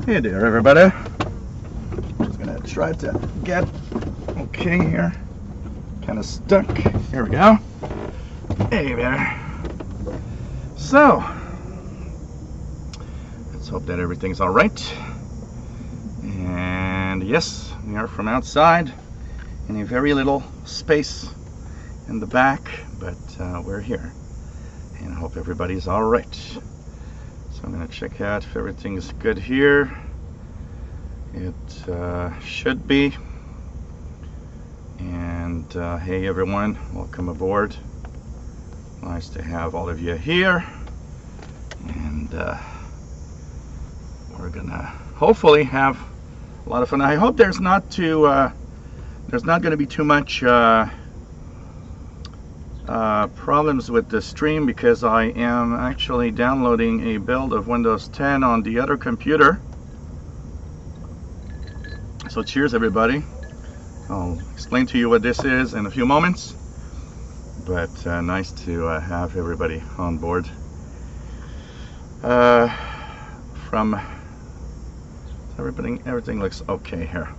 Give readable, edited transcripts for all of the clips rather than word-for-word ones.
Hey there, everybody. Just gonna try to get okay here. Kind of stuck. Here we go. Hey there. So, let's hope that everything's all right. And yes, we are from outside in a very little space in the back, but we're here. And I hope everybody's all right. So I'm gonna check out if everything's good here. It should be. And hey everyone, welcome aboard. Nice to have all of you here. And we're gonna hopefully have a lot of fun. I hope there's not gonna be too much problems with the stream, because I am actually downloading a build of Windows 10 on the other computer. So cheers everybody. I'll explain to you what this is in a few moments, but nice to have everybody on board. Everything looks okay here.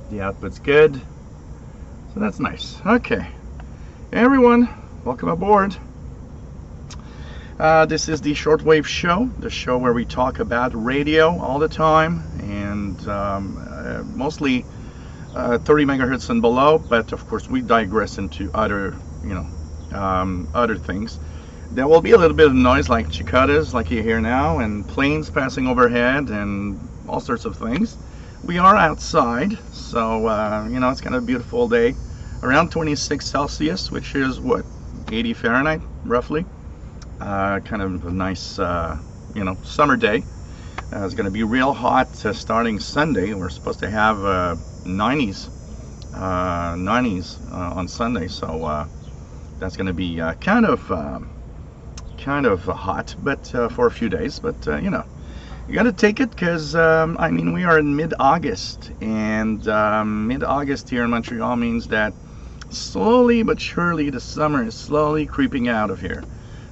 The output's good, so that's nice. Okay. Hey everyone, welcome aboard. This is the Shortwave show, the show where we talk about radio all the time, and mostly 30 megahertz and below, but of course we digress into other, other things. There will be a little bit of noise like cicadas, like you hear now, and planes passing overhead, and all sorts of things. We are outside, so it's kind of a beautiful day. Around 26 Celsius, which is what, 80 Fahrenheit roughly. Kind of a nice summer day. It's going to be real hot starting Sunday. We're supposed to have 90s on Sunday, so that's going to be kind of hot, but for a few days. But you got to take it, because we are in mid-August, and mid-August here in Montreal means that slowly but surely the summer is slowly creeping out of here.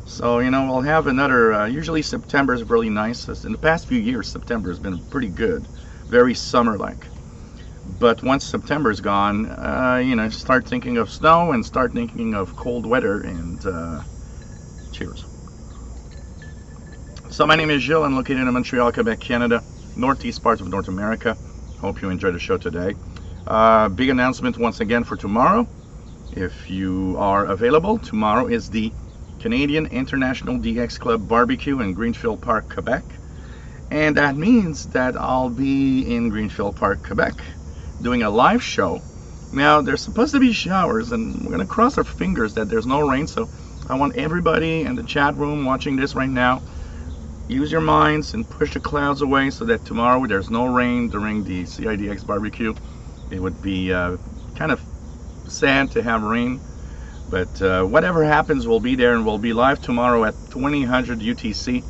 So we'll have another, usually September is really nice. In the past few years September has been pretty good, very summer-like. But once September is gone, start thinking of snow and start thinking of cold weather, and cheers. So my name is Gilles. I'm located in Montreal, Quebec, Canada, northeast part of North America. Hope you enjoyed the show today. Big announcement once again for tomorrow. If you are available, tomorrow is the Canadian International DX Club Barbecue in Greenfield Park, Quebec. And that means that I'll be in Greenfield Park, Quebec, doing a live show. Now, there's supposed to be showers, and we're going to cross our fingers that there's no rain, so I want everybody in the chat room watching this right now, use your minds and push the clouds away so that tomorrow there's no rain during the CIDX barbecue. It would be kind of sad to have rain, but whatever happens, we'll be there, and we'll be live tomorrow at 2000 UTC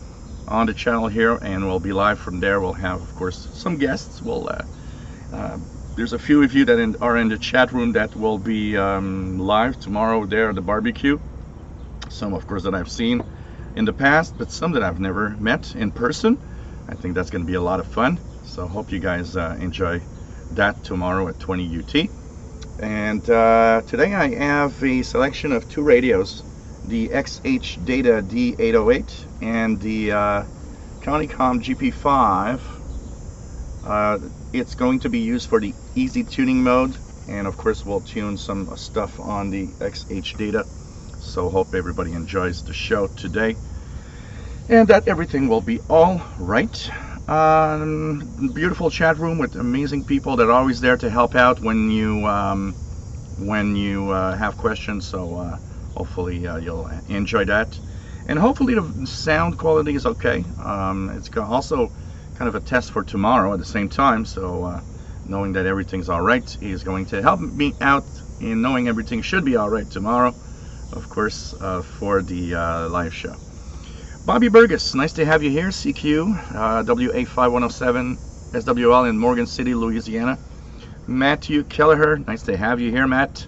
on the channel here, and we'll be live from there. We'll have, of course, some guests. There's a few of you that are in the chat room that will be live tomorrow there at the barbecue. Some, of course, that I've seen in the past, but some that I've never met in person. I think that's going to be a lot of fun, so hope you guys enjoy that tomorrow at 20 UT. And today I have a selection of two radios, the XH Data D808 and the Conicom GP5. It's going to be used for the easy tuning mode, and of course we'll tune some stuff on the XH Data. So hope everybody enjoys the show today, and that everything will be all right. Beautiful chat room with amazing people that are always there to help out when you have questions. So hopefully you'll enjoy that, and hopefully the sound quality is okay. It's also kind of a test for tomorrow at the same time. So knowing that everything's all right is going to help me out in knowing everything should be all right tomorrow, of course, for the live show. Bobby Burgess, nice to have you here. CQ, WA5107, SWL in Morgan City, Louisiana. Matthew Kelleher, nice to have you here, Matt,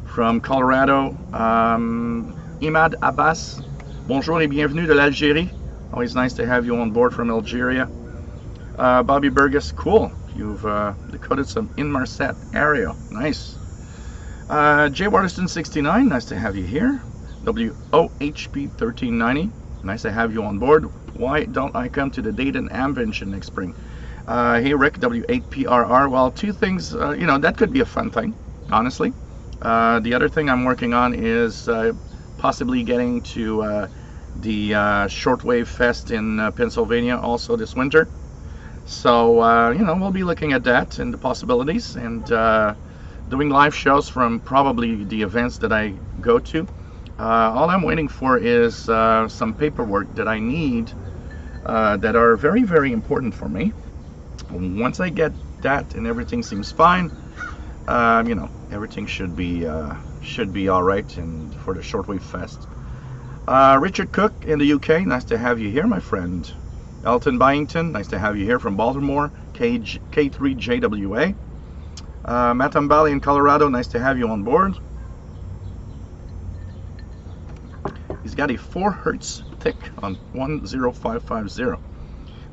from Colorado. Imad Abbas, bonjour et bienvenue de l'Algérie. Always nice to have you on board from Algeria. Bobby Burgess, cool. You've decoded some Inmarsat area. Nice. Jay Waterston 69, nice to have you here. WOHP 1390, nice to have you on board. Why don't I come to the Dayton Amvention next spring? Hey Rick, W8PRR. Well, two things, you know, that could be a fun thing, honestly. The other thing I'm working on is possibly getting to the Shortwave Fest in Pennsylvania also this winter. So, you know, we'll be looking at that and the possibilities, and doing live shows from probably the events that I go to. All I'm waiting for is some paperwork that I need that are very, very important for me. Once I get that and everything seems fine, you know, everything should be all right and for the Shortwave Fest. Richard Cook in the UK, nice to have you here, my friend. Elton Byington, nice to have you here from Baltimore, K3JWA. Matt Ambali in Colorado, nice to have you on board. He's got a 4 hertz tick on 10550.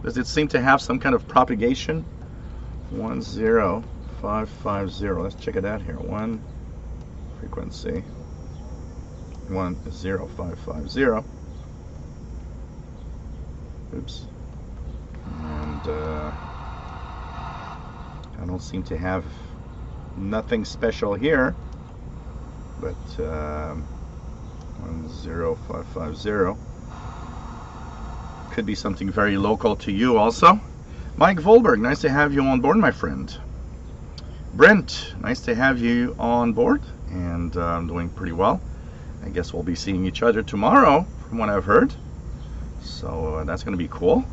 Does it seem to have some kind of propagation? 10550. Let's check it out here. One frequency 10550. Oops. And I don't seem to have nothing special here, but 10550 could be something very local to you also. Mike Volberg, nice to have you on board, my friend. Brent, nice to have you on board, and I'm doing pretty well. I guess we'll be seeing each other tomorrow from what I've heard, so that's going to be cool.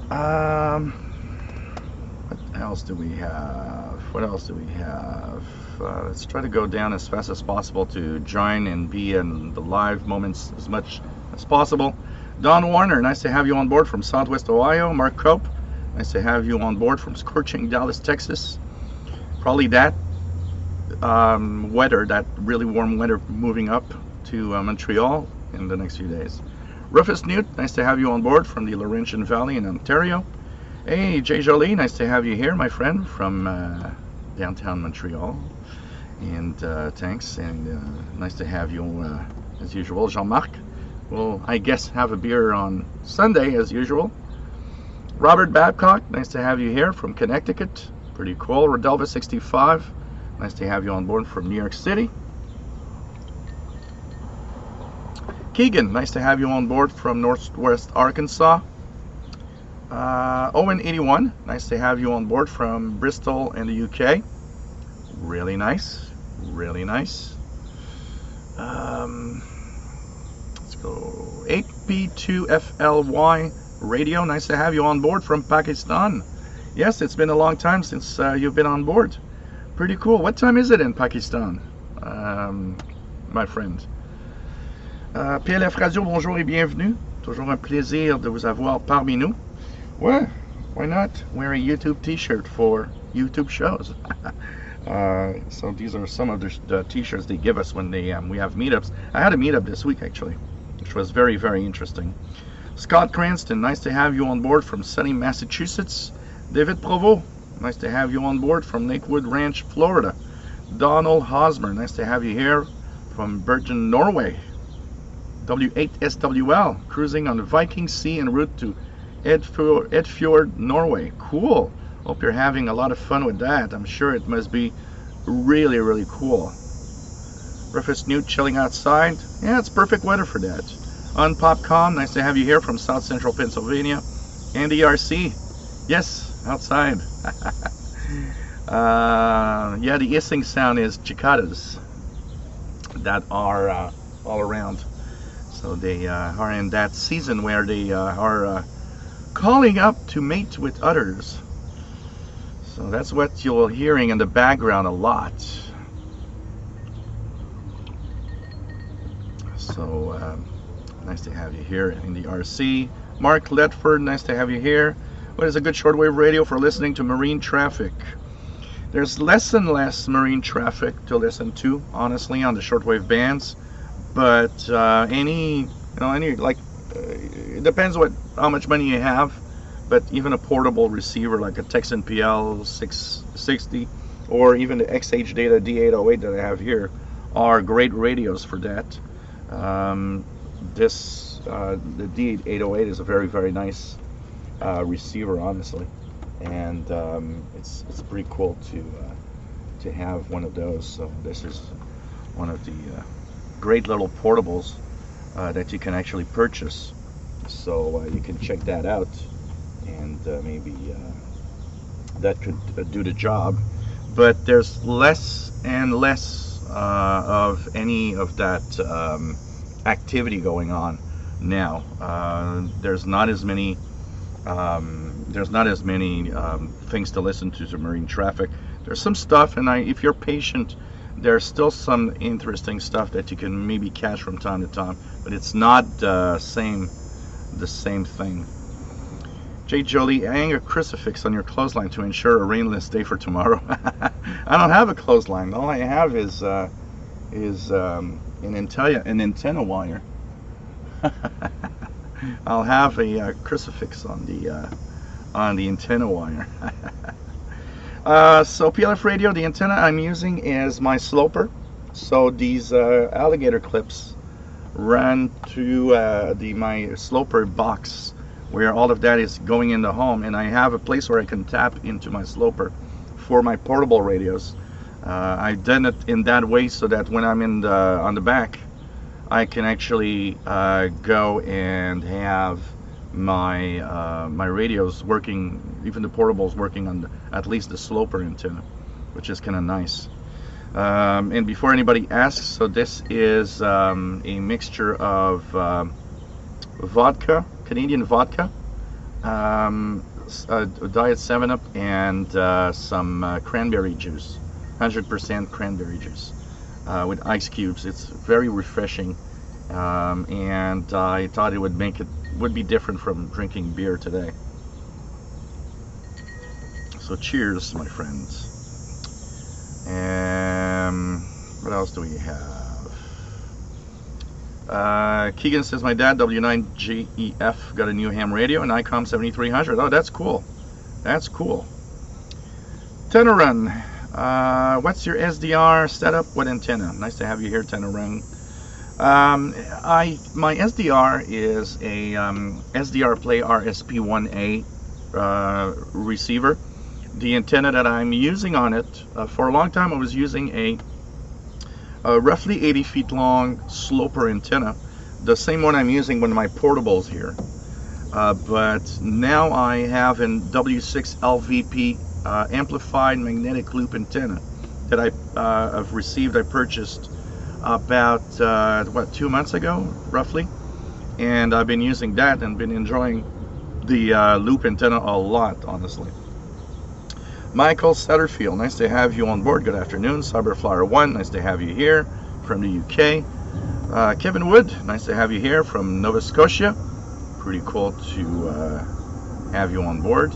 What else do we have? Let's try to go down as fast as possible to join and be in the live moments as much as possible. Don Warner, nice to have you on board from Southwest Ohio. Mark Cope, nice to have you on board from scorching Dallas, Texas. Probably that weather, that really warm weather, moving up to Montreal in the next few days. Rufus Newt, nice to have you on board from the Laurentian Valley in Ontario. Hey, Jay Jolie, nice to have you here, my friend, from downtown Montreal. And thanks, and nice to have you as usual. Jean-Marc, well, I guess have a beer on Sunday as usual. Robert Babcock, nice to have you here from Connecticut. Pretty cool. Rodelva 65, nice to have you on board from New York City. Keegan, nice to have you on board from Northwest Arkansas. Owen 81, nice to have you on board from Bristol in the UK. Really nice, really nice. Let's go 8P2FLY Radio, nice to have you on board from Pakistan. Yes, it's been a long time since you've been on board. Pretty cool. What time is it in Pakistan, my friend? PLF Radio, bonjour et bienvenue. Toujours un plaisir de vous avoir parmi nous. Ouais, why not wear a YouTube t-shirt for YouTube shows? So these are some of the t-shirts they give us when we have meetups. I had a meetup this week actually, which was very, very interesting. Scott Cranston, nice to have you on board from sunny Massachusetts. David Provo, nice to have you on board from Lakewood Ranch, Florida. Donald Hosmer, nice to have you here from Bergen, Norway. W8SWL, cruising on the Viking Sea en route to Edfjord, Norway. Cool. Hope you're having a lot of fun with that. I'm sure it must be really, really cool. Rufus Newt chilling outside. Yeah, it's perfect weather for that. Unpopcom, nice to have you here from South Central Pennsylvania. Andy RC, yes, outside. Yeah, the hissing sound is cicadas that are all around. So they are in that season where they are calling up to mate with others. So that's what you're hearing in the background a lot. So nice to have you here in the RC. Mark Ledford, nice to have you here. What is a good shortwave radio for listening to marine traffic? There's less and less marine traffic to listen to, honestly, on the shortwave bands. But it depends how much money you have. but even a portable receiver like a Texan PL 660 or even the XH Data D808 that I have here are great radios for that. The D808 is a very, very nice receiver, honestly, and it's pretty cool to have one of those. So this is one of the great little portables that you can actually purchase. So you can check that out, and maybe that could do the job. But there's less and less of any of that activity going on now. There's not as many things to listen to marine traffic. There's some stuff, and if you're patient, there's still some interesting stuff that you can maybe catch from time to time, but it's not the same thing. Jay Jolie, hang a crucifix on your clothesline to ensure a rainless day for tomorrow. I don't have a clothesline. All I have is an antenna wire. I'll have a crucifix on the antenna wire. So PLF radio, the antenna I'm using is my sloper. So these alligator clips run to my sloper box, where all of that is going in the home, and I have a place where I can tap into my sloper for my portable radios. I've done it in that way so that when I'm on the back, I can actually go and have my radios working, even the portables working on at least the sloper antenna, which is kind of nice. And before anybody asks, so this is a mixture of vodka, Canadian vodka, Diet 7-Up, and some cranberry juice, 100% cranberry juice with ice cubes. It's very refreshing, and I thought it would be different from drinking beer today. So cheers, my friends. What else do we have? Keegan says, my dad, W9GEF, got a new ham radio, an ICOM 7300. Oh, that's cool. That's cool. Tenorun, what's your SDR setup? What antenna? Nice to have you here, Tenorun. My SDR is a SDR Play RSP1A receiver. The antenna that I'm using on it, for a long time I was using a roughly 80 feet long sloper antenna, the same one I'm using with my portables here. But now I have an W6 LVP amplified magnetic loop antenna that I've received. I purchased about 2 months ago, roughly, and I've been using that and been enjoying the loop antenna a lot, honestly. Michael Satterfield, nice to have you on board. Good afternoon. Cyberflyer1, nice to have you here from the UK. Kevin Wood, nice to have you here from Nova Scotia. Pretty cool to have you on board.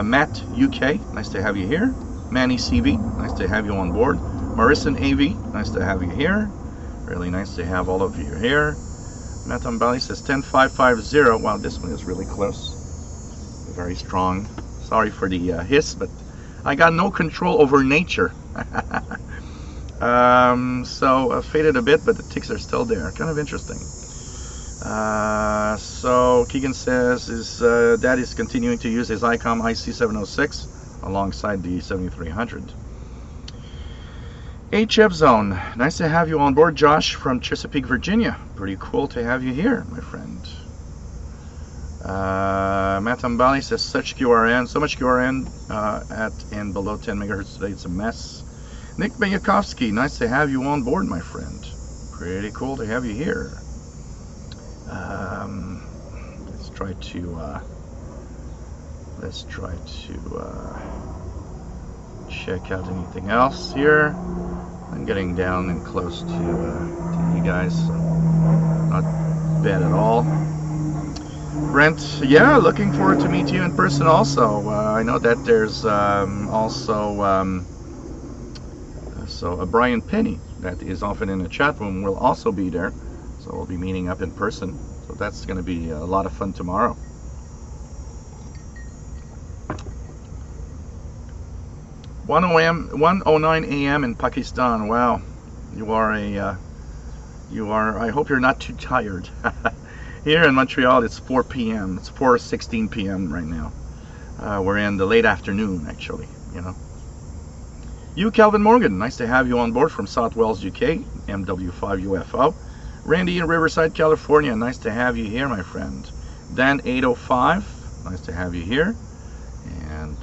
Matt UK, nice to have you here. Manny CV, nice to have you on board. Marison AV, nice to have you here. Really nice to have all of you here. Matt Umbali says 10550. Wow, this one is really close. Very strong. Sorry for the hiss, but I got no control over nature. So faded a bit, but the ticks are still there. Kind of interesting. So Keegan says Dad is continuing to use his ICOM IC706 alongside the 7300. HF Zone, nice to have you on board. Josh from Chesapeake, Virginia. Pretty cool to have you here, my friend. Matt Ambali says so much QRN at and below 10 megahertz today. It's a mess. Nick Benyakovsky, nice to have you on board, my friend. Pretty cool to have you here. Let's try to check out anything else here. I'm getting down and close to you guys, so not bad at all. Brent, yeah, looking forward to meet you in person also. I know that there's so Brian Penny that is often in the chat room will also be there, so we'll be meeting up in person. So that's going to be a lot of fun tomorrow. 1:09 a.m. in Pakistan. Wow, you are I hope you're not too tired. Here in Montreal, it's 4 p.m. It's 4:16 p.m. right now. We're in the late afternoon, actually. You, Calvin Morgan, nice to have you on board from South Wales, UK, MW5 UFO. Randy in Riverside, California, nice to have you here, my friend. Dan 805, nice to have you here. And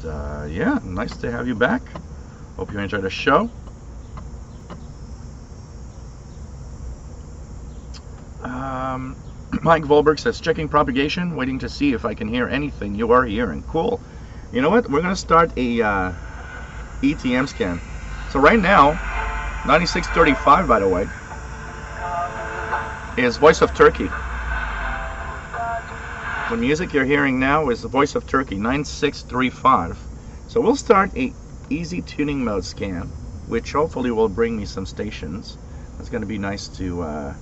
yeah, nice to have you back. Hope you enjoyed the show. Mike Volberg says, checking propagation, waiting to see if I can hear anything you are hearing. Cool. You know what? We're going to start a ETM scan. So right now, 9635, by the way, is Voice of Turkey. The music you're hearing now is the Voice of Turkey, 9635. So we'll start a easy tuning mode scan, which hopefully will bring me some stations. It's going to be nice to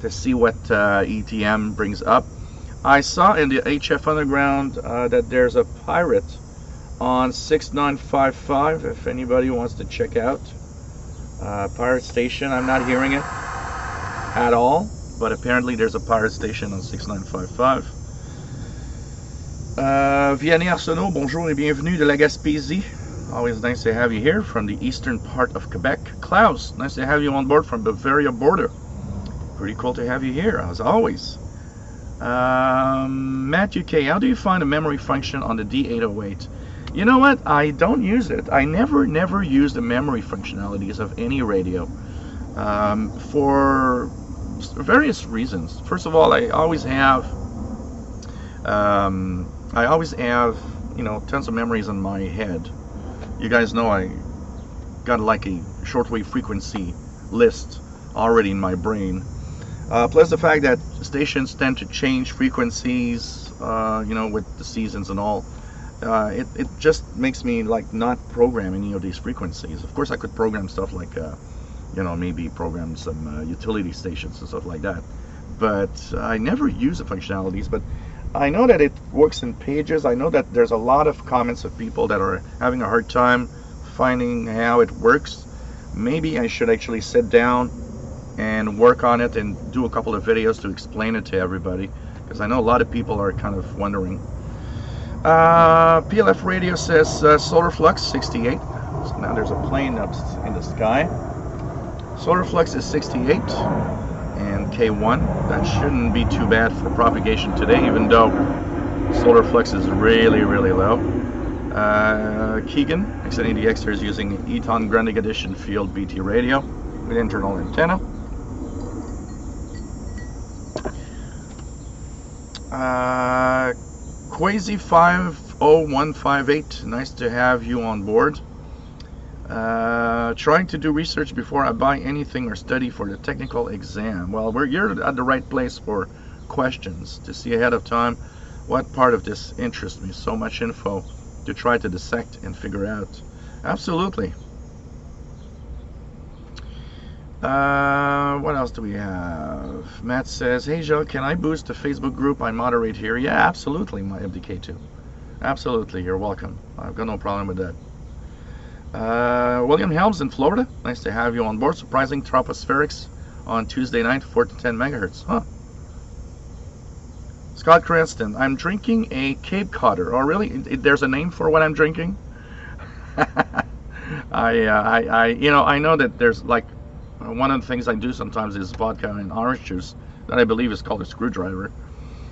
see what ETM brings up. I saw in the HF Underground that there's a pirate on 6955, if anybody wants to check out pirate station. I'm not hearing it at all, but apparently there's a pirate station on 6955. Vianney Arsenault, bonjour et bienvenue de la Gaspésie. Always nice to have you here from the eastern part of Quebec. Klaus, nice to have you on board from Bavaria border. Pretty cool to have you here, as always. Matt UK, how do you find a memory function on the D808? You know what? I don't use it. I never use the memory functionalities of any radio for various reasons. First of all, I always have tons of memories in my head. You guys know I got like a shortwave frequency list already in my brain. Plus the fact that stations tend to change frequencies, with the seasons and all. It just makes me like not program any of these frequencies. Of course, I could program stuff like, maybe program some utility stations and stuff like that. But I never use the functionalities. But I know that it works in pages. I know that there's a lot of comments of people that are having a hard time finding how it works. Maybe I should actually sit down and work on it and do a couple of videos to explain it to everybody, because I know a lot of people are kind of wondering. PLF Radio says solar flux 68. So now there's a plane up in the sky. Solar flux is 68 and K1. That shouldn't be too bad for propagation today, even though solar flux is really low. Keegan, XNADX, is using Eton Grundig Edition Field BT radio with internal antenna. Quasi 50158, nice to have you on board. Trying to do research before I buy anything or study for the technical exam. Well, you're at the right place for questions, to see ahead of time what part of this interests me. So much info to try to dissect and figure out. Absolutely. What else do we have? Matt says, hey Joe, can I boost the Facebook group I moderate here? Yeah, absolutely, my MDK2. Absolutely, you're welcome. I've got no problem with that. William Helms in Florida, nice to have you on board. Surprising tropospherics on Tuesday night, 4 to 10 megahertz. Huh. Scott Cranston, I'm drinking a Cape Codder. Oh, really? There's a name for what I'm drinking? I know that there's like, one of the things I do sometimes is vodka and orange juice that I believe is called a screwdriver.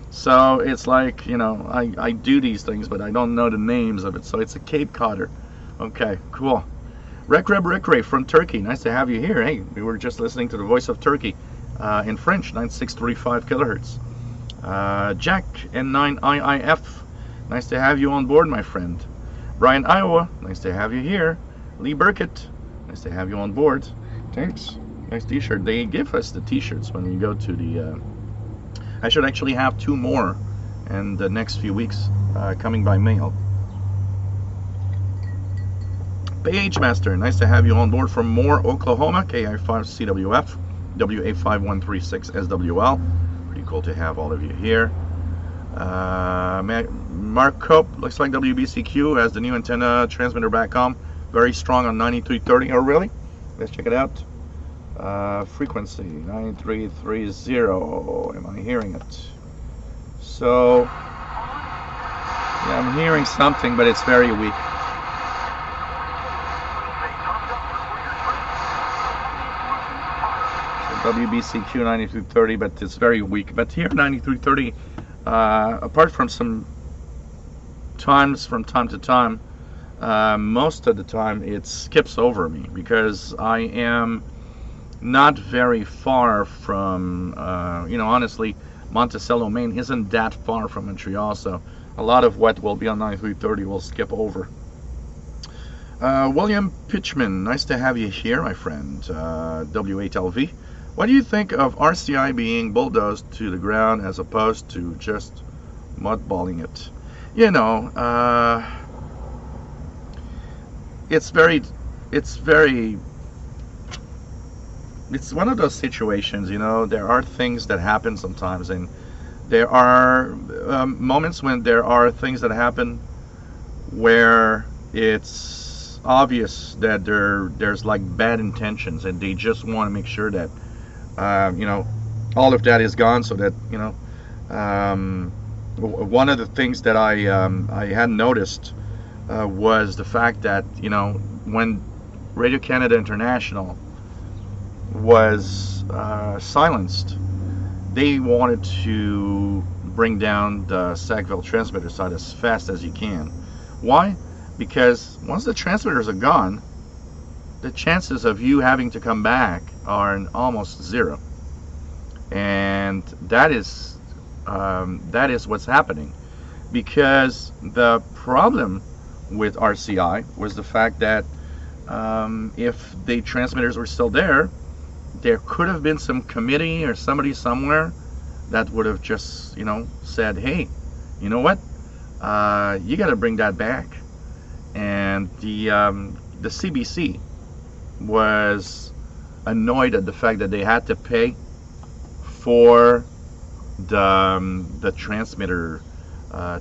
So it's like, I do these things, but I don't know the names of it. So it's a Cape Codder. Okay, cool. Rickray from Turkey, nice to have you here. Hey, we were just listening to the Voice of Turkey in French, 9635 kilohertz. Jack N9IIF, nice to have you on board, my friend. Brian, Iowa, nice to have you here. Lee Burkett, nice to have you on board. Thanks. Nice t-shirt. They give us the t-shirts when we go to the I should actually have 2 more in the next few weeks coming by mail. PH Master, nice to have you on board from Moore, Oklahoma. KI5CWF WA5136 SWL. Pretty cool to have all of you here. Mark Cope, looks like WBCQ has the new antenna transmitter back on very strong on 9330. Oh, really? Let's check it out. Frequency 9330. Am I hearing it? So, yeah, I'm hearing something, but it's very weak. WBCQ 9330, but it's very weak. But here 9330, apart from some times from time to time, most of the time it skips over me because I am not very far from, honestly, Monticello, Maine isn't that far from Montreal, so a lot of what will be on 9330 will skip over. William Pitchman, nice to have you here, my friend. W8LV. What do you think of RCI being bulldozed to the ground as opposed to just mudballing it? It's one of those situations, there are things that happen sometimes, and there are moments when there are things that happen where it's obvious that there's like bad intentions, and they just want to make sure that all of that is gone, so that one of the things that I had noticed was the fact that when Radio-Canada International was silenced, they wanted to bring down the Sackville transmitter site as fast as you can. Why? Because once the transmitters are gone, the chances of you having to come back are almost zero, and that is what's happening. Because the problem with RCI was the fact that if the transmitters were still there could have been some committee or somebody somewhere that would have just said, hey, you know what, you got to bring that back. And the CBC was annoyed at the fact that they had to pay for the transmitter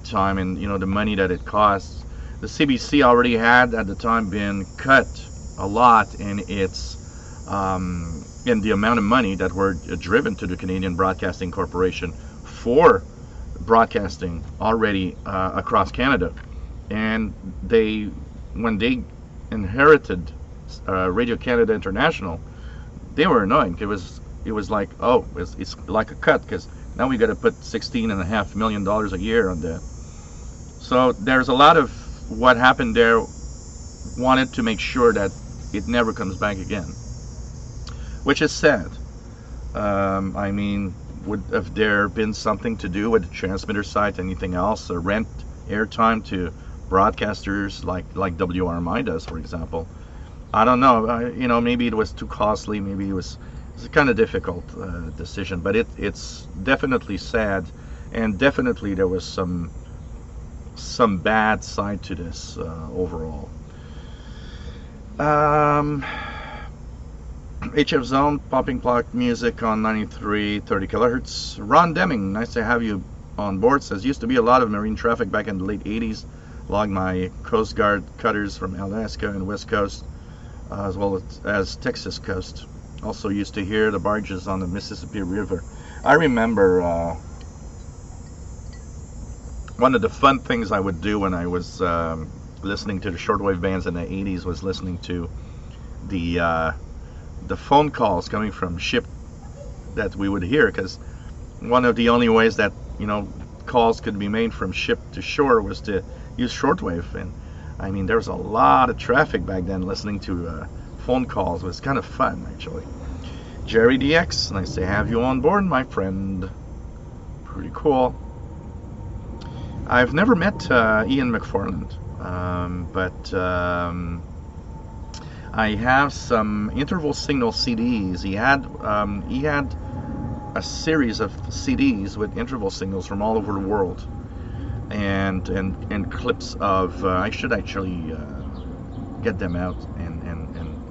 time and the money that it costs. The CBC already had at the time been cut a lot in its in the amount of money that were driven to the Canadian Broadcasting Corporation for broadcasting already across Canada. And when they inherited Radio-Canada International, they were annoyed. It was like, oh, it's like a cut, because now we got to put $16.5 million a year on that. So there's a lot of what happened there wanted to make sure that it never comes back again, which is sad. I mean, would have there been something to do with the transmitter site, anything else, or rent airtime to broadcasters like WRMI does, for example? I don't know. Maybe it was too costly. Maybe it's a kind of difficult decision. But it's definitely sad, and definitely there was some bad side to this overall. HF Zone, popping block music on 9330 kilohertz. Ron Deming, nice to have you on board. Says, used to be a lot of marine traffic back in the late 80s. Logged my Coast Guard cutters from Alaska and West Coast, as well as Texas coast. Also used to hear the barges on the Mississippi River. I remember one of the fun things I would do when I was listening to the shortwave bands in the 80s was listening to the phone calls coming from ship that we would hear, because one of the only ways that calls could be made from ship to shore was to use shortwave. And I mean, there was a lot of traffic back then. Listening to phone calls was kind of fun, actually. Jerry DX, nice to have you on board, my friend. Pretty cool. I've never met Ian McFarland, but I have some interval signal CDs. He had a series of CDs with interval signals from all over the world, and clips of. I should actually get them out and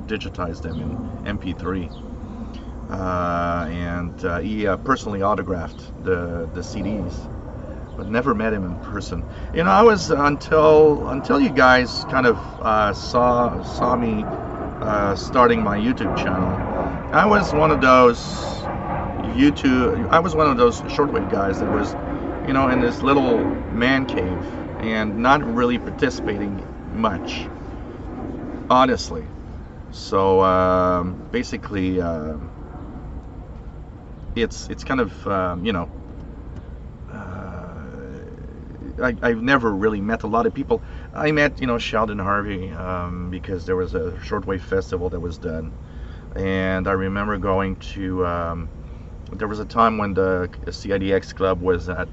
digitize them in MP3. And he personally autographed the CDs. but never met him in person. You know, I was until you guys kind of saw me starting my YouTube channel. I was one of those shortwave guys that was, you know, in this little man cave and not really participating much, honestly. So basically, it's kind of you know, I've never really met a lot of people. I met, you know, Sheldon Harvey because there was a shortwave festival that was done, and I remember going to. There was a time when the CIDX club was at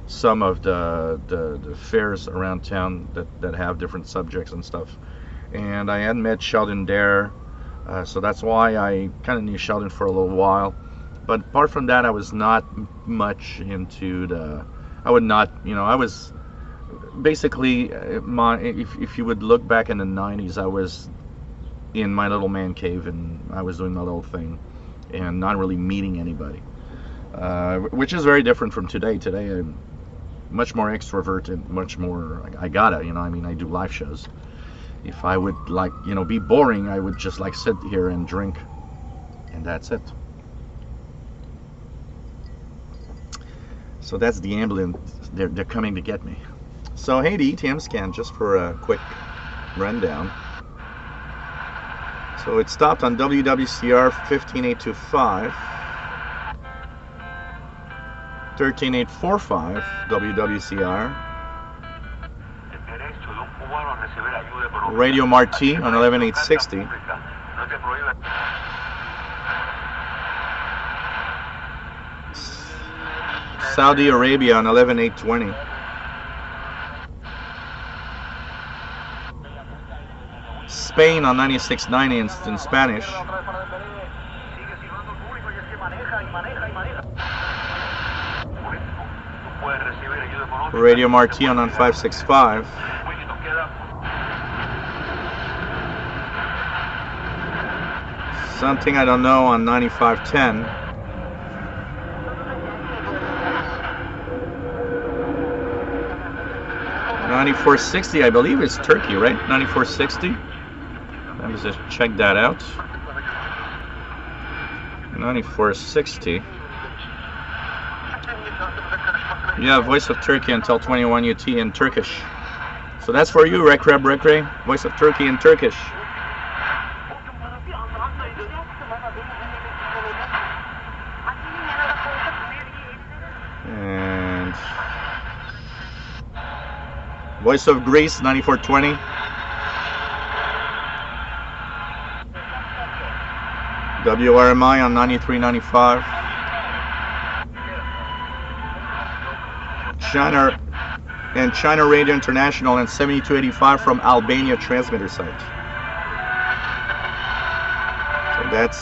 some of the fairs around town that have different subjects and stuff, and I had met Sheldon there, so that's why I kind of knew Sheldon for a little while. But apart from that, I was not much into the. I would not, you know, I was basically if you would look back in the 90s, I was in my little man cave and I was doing my little thing and not really meeting anybody, which is very different from today. Today I'm much more extroverted, much more, I gotta, you know, I mean, I do live shows. If I would, like, you know, be boring, I would just like sit here and drink, and that's it. So that's the ambulance. They're coming to get me. So hey, the ETM scan, just for a quick rundown. So it stopped on WWCR 15825, 13845 WWCR, Radio Marti on 11860, Saudi Arabia on 11820. Spain on 9690 in Spanish. Radio Marti on 565. Something I don't know on 9510. .9460, I believe it's Turkey, right? 9460. Let me just check that out. 9460. Yeah, Voice of Turkey until 21 UT in Turkish. So that's for you, Rekre. Voice of Turkey in Turkish. And Voice of Greece, 9420. WRMI on 9395. China Radio International and 7285 from Albania transmitter site. So that's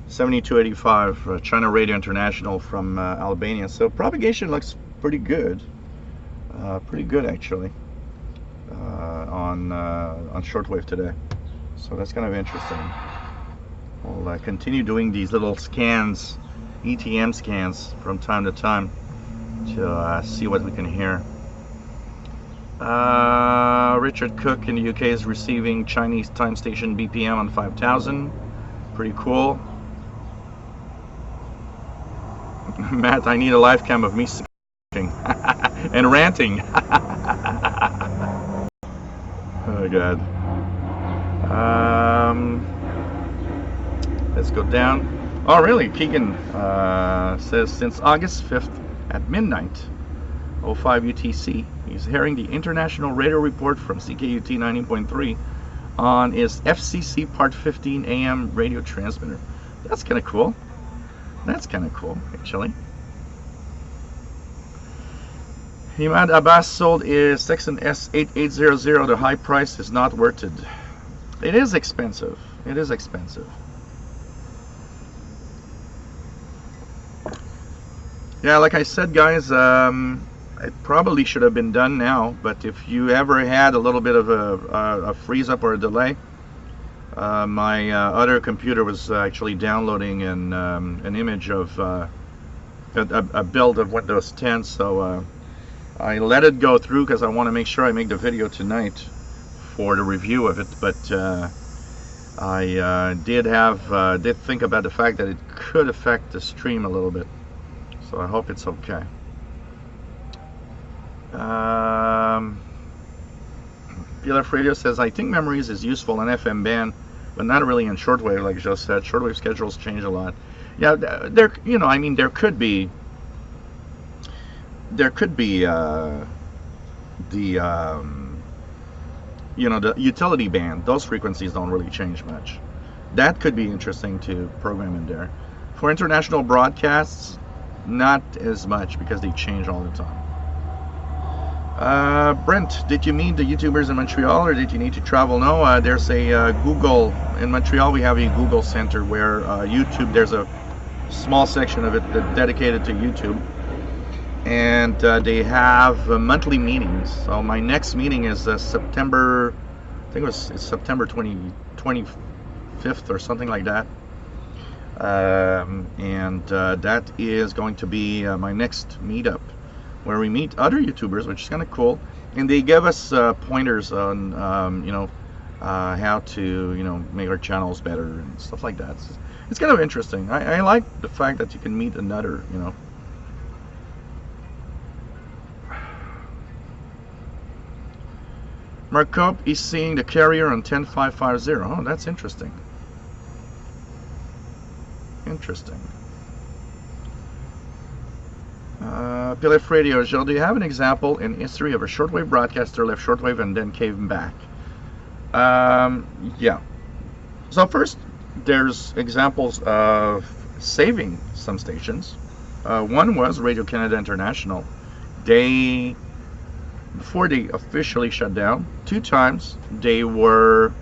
7285 China Radio International from Albania. So propagation looks pretty good. Pretty good actually on shortwave today. So that's kind of interesting. We'll continue doing these little scans, ETM scans, from time to time to see what we can hear. Richard Cook in the UK is receiving Chinese time station BPM on 5000. Pretty cool. Matt, I need a live cam of me singing and ranting. Oh God. Let's go down. Oh really? Keegan says since August 5th at midnight 05 UTC he's hearing the international radio report from CKUT 90.3 on his FCC Part 15 AM radio transmitter. That's kind of cool. That's kind of cool actually. Imad Abbas sold his Sexton S8800. The high price is not worth it. It is expensive. It is expensive. Yeah, like I said, guys, it probably should have been done now, but if you ever had a little bit of a freeze up or a delay, my other computer was actually downloading an image of a build of Windows 10, so I let it go through because I want to make sure I make the video tonight for the review of it. But I did think about the fact that it could affect the stream a little bit, so I hope it's okay. PLF Radio says, I think memories is useful in FM band, but not really in shortwave, like Joe said. Shortwave schedules change a lot. Yeah, there, I mean, there could be the the utility band. Those frequencies don't really change much. That could be interesting to program in there. For international broadcasts, not as much because they change all the time. Brent, did you meet the YouTubers in Montreal, or did you need to travel? No, there's a Google in Montreal. We have a Google Center where YouTube. There's a small section of it that's dedicated to YouTube, and they have monthly meetings. So my next meeting is September, I think it's September 25th or something like that, and that is going to be my next meetup, where we meet other YouTubers, which is kind of cool, and they give us pointers on how to make our channels better and stuff like that. It's kind of interesting. I like the fact that you can meet another, Mark Cope is seeing the carrier on 10550. Oh, that's interesting. Interesting. PLF Radio, Joe, do you have an example in history of a shortwave broadcaster left shortwave and then came back? Yeah. So first, there's examples of saving some stations. One was Radio-Canada International. Before they officially shut down, two times they were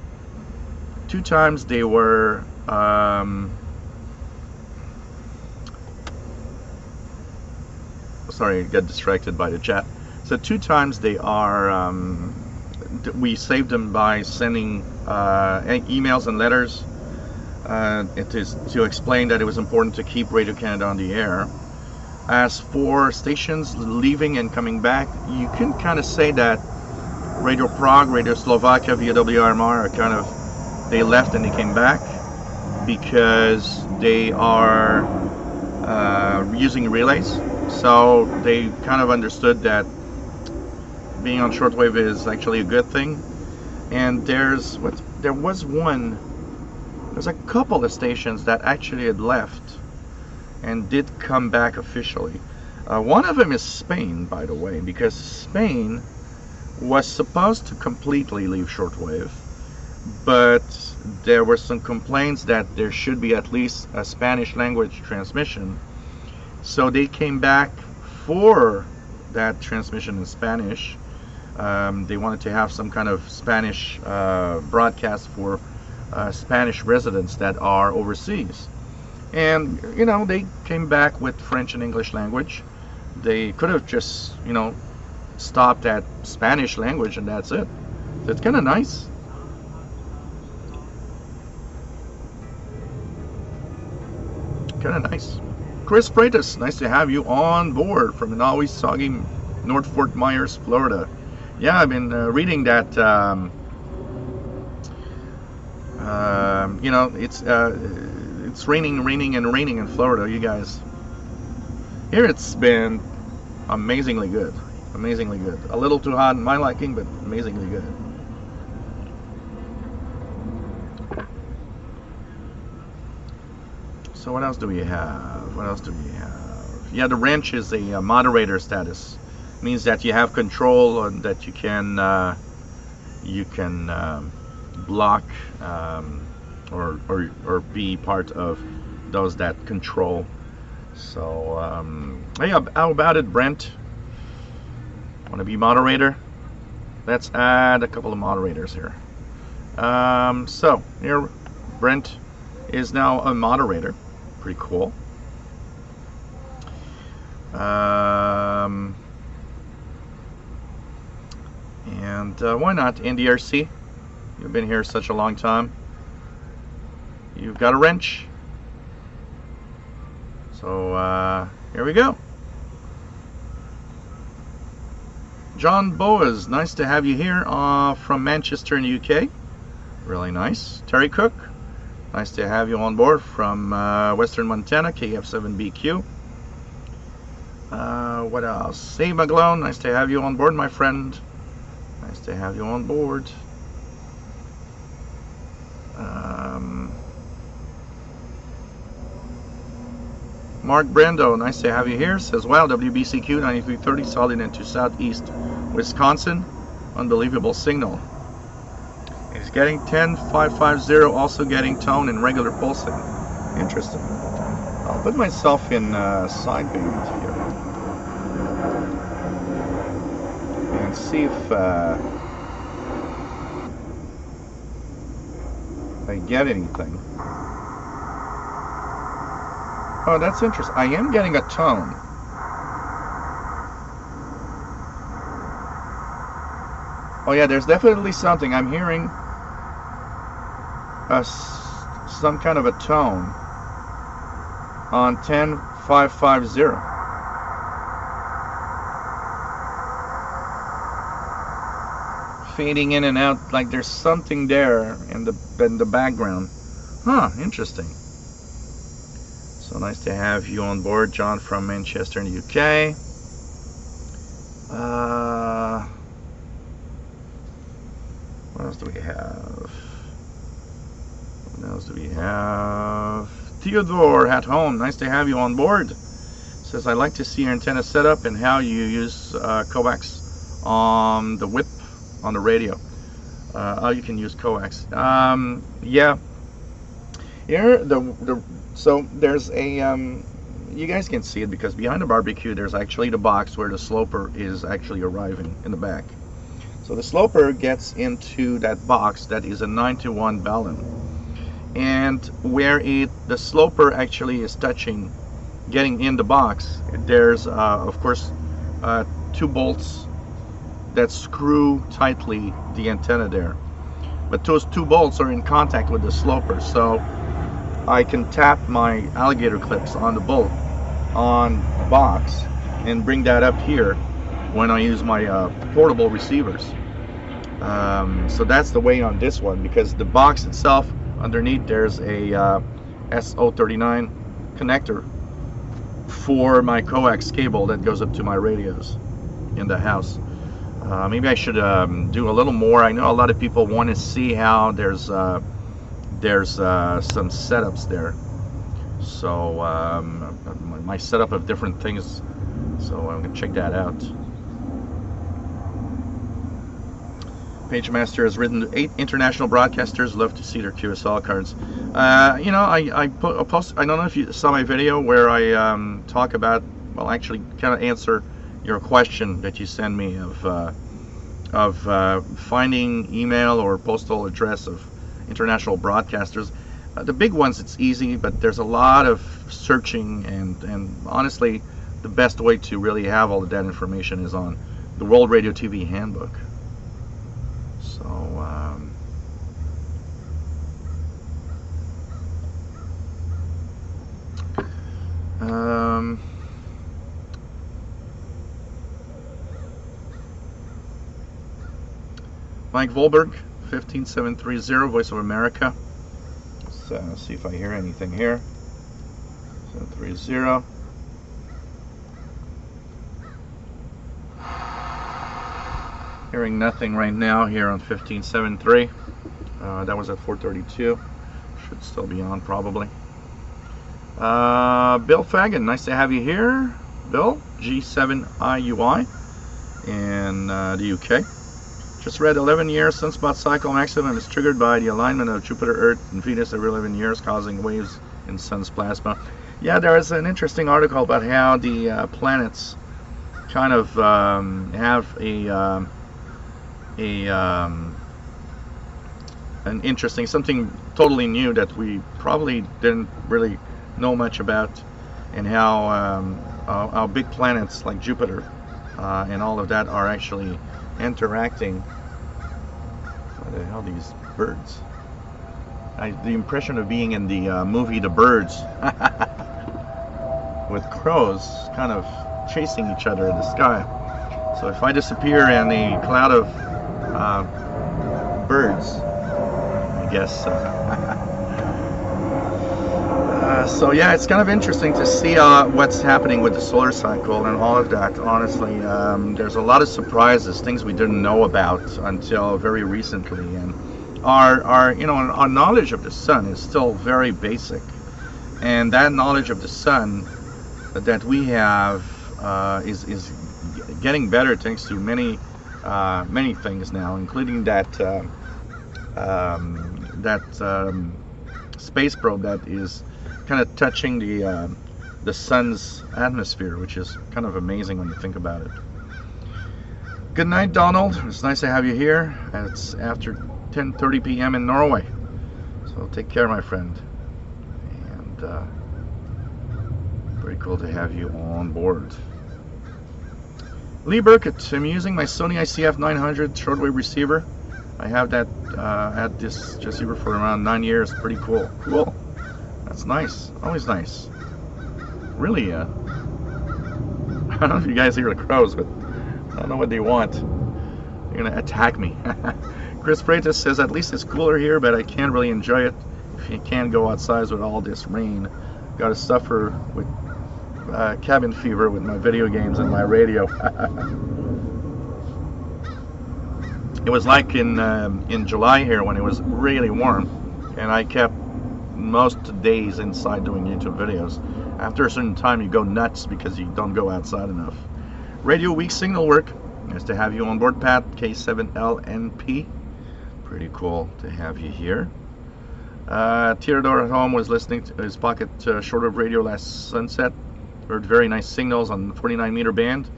sorry, I got distracted by the chat. So two times they are, we saved them by sending emails and letters. It is to explain that it was important to keep Radio-Canada on the air. As for stations leaving and coming back, you can kind of say that Radio Prague, Radio Slovakia via WRMR are they left and they came back because they are using relays. So they kind of understood that being on shortwave is actually a good thing. And there's a couple of stations that actually had left and did come back officially. One of them is Spain, by the way, because Spain was supposed to completely leave shortwave, but there were some complaints that there should be at least a Spanish language transmission. So they came back for that transmission in Spanish. They wanted to have some kind of Spanish broadcast for Spanish residents that are overseas. And, they came back with French and English language. They could have just, stopped at Spanish language and that's it. So it's kind of nice. Kind of nice. Chris Freitas, nice to have you on board from an always soggy North Fort Myers, Florida. Yeah, I've been reading that, it's raining in Florida, you guys. Here it's been amazingly good. Amazingly good. A little too hot in my liking, but amazingly good. So what else do we have? Yeah, the wrench is a moderator status. It means that you have control and that you can block or be part of those that control. So hey, how about it, Brent? Want to be moderator? Let's add a couple of moderators here. So here, Brent is now a moderator. Pretty cool. And why not, NDRC? You've been here such a long time. You've got a wrench. So Here we go. John Boas, nice to have you here from Manchester in the UK. Really nice. Terry Cook, nice to have you on board from Western Montana, KF7BQ. What else? Steve McGlone, nice to have you on board, my friend. Nice to have you on board. Mark Brando, nice to have you here. Says, wow, WBCQ 9330 solid into southeast Wisconsin. Unbelievable signal. He's getting 10550, also getting tone and regular pulsing. Interesting. I'll put myself in sideband here and see if I get anything. Oh, that's interesting. I am getting a tone. Oh yeah, there's definitely something. I'm hearing some kind of a tone on 10550. Fading in and out, like there's something there in the background. Huh, interesting. So nice to have you on board, John from Manchester in the UK. What else do we have? What else do we have? Theodore at home, nice to have you on board. Says, I'd like to see your antenna setup and how you use coax on the whip on the radio. How you can use coax. Yeah. Here, so there's a, you guys can see it because behind the barbecue there's actually the box where the sloper is actually arriving in the back. So the sloper gets into that box that is a 9-to-1 balun. And where the sloper actually is touching, getting in the box, there's of course 2 bolts that screw tightly the antenna there. But those 2 bolts are in contact with the sloper, so I can tap my alligator clips on the bolt on the box and bring that up here when I use my portable receivers. So that's the way on this one, because the box itself, underneath there's a SO39 connector for my coax cable that goes up to my radios in the house. Maybe I should do a little more. I know a lot of people want to see how there's some setups there. So my setup of different things. So I'm gonna check that out. PageMaster has written 8 international broadcasters love to see their QSL cards. You know, I post. I don't know if you saw my video where I talk about, well, actually kind of answer your question that you send me of finding email or postal address of international broadcasters. The big ones, it's easy, but there's a lot of searching, and honestly the best way to really have all of that information is on the World Radio TV Handbook. So Mike Volberg, 15730, Voice of America. Let's see if I hear anything here. 730. Hearing nothing right now here on 1573. That was at 432. Should still be on probably. Bill Fagan, nice to have you here. Bill, G7IUI in the UK. Just read 11 years sunspot cycle maximum is triggered by the alignment of Jupiter, Earth, and Venus every 11 years, causing waves in sun's plasma. Yeah, there is an interesting article about how the planets kind of have an interesting, something totally new that we probably didn't really know much about, and how big planets like Jupiter and all of that are actually interacting. What the hell, these birds? The impression of being in the movie The Birds. with crows kind of chasing each other in the sky. So if I disappear in a cloud of birds, I guess. So yeah, it's kind of interesting to see what's happening with the solar cycle and all of that. Honestly, there's a lot of surprises, things we didn't know about until very recently, and our knowledge of the sun is still very basic, and that knowledge of the sun that we have is getting better thanks to many things now, including that space probe that is kind of touching the sun's atmosphere, which is kind of amazing when you think about it. Good night, Donald. It's nice to have you here. It's after 10:30 p.m. in Norway, so take care, my friend. And pretty cool to have you on board. Lee Burkett, I'm using my Sony ICF 900 shortwave receiver. I have that had this receiver for around 9 years. Pretty cool. Cool. That's nice. Always nice. Really, I don't know if you guys hear the crows, but I don't know what they want. They're gonna attack me. Chris Freitas says, at least it's cooler here, but I can't really enjoy it if you can't go outside with all this rain. Gotta suffer with cabin fever with my video games and my radio. It was like in July here when it was really warm, and I kept most days inside doing YouTube videos. After a certain time you go nuts because you don't go outside enough. Radio weak signal work. Nice to have you on board, Pat. K7LNP. Pretty cool to have you here. Theodore at home was listening to his pocket shortwave radio last sunset. Heard very nice signals on the 49 meter band,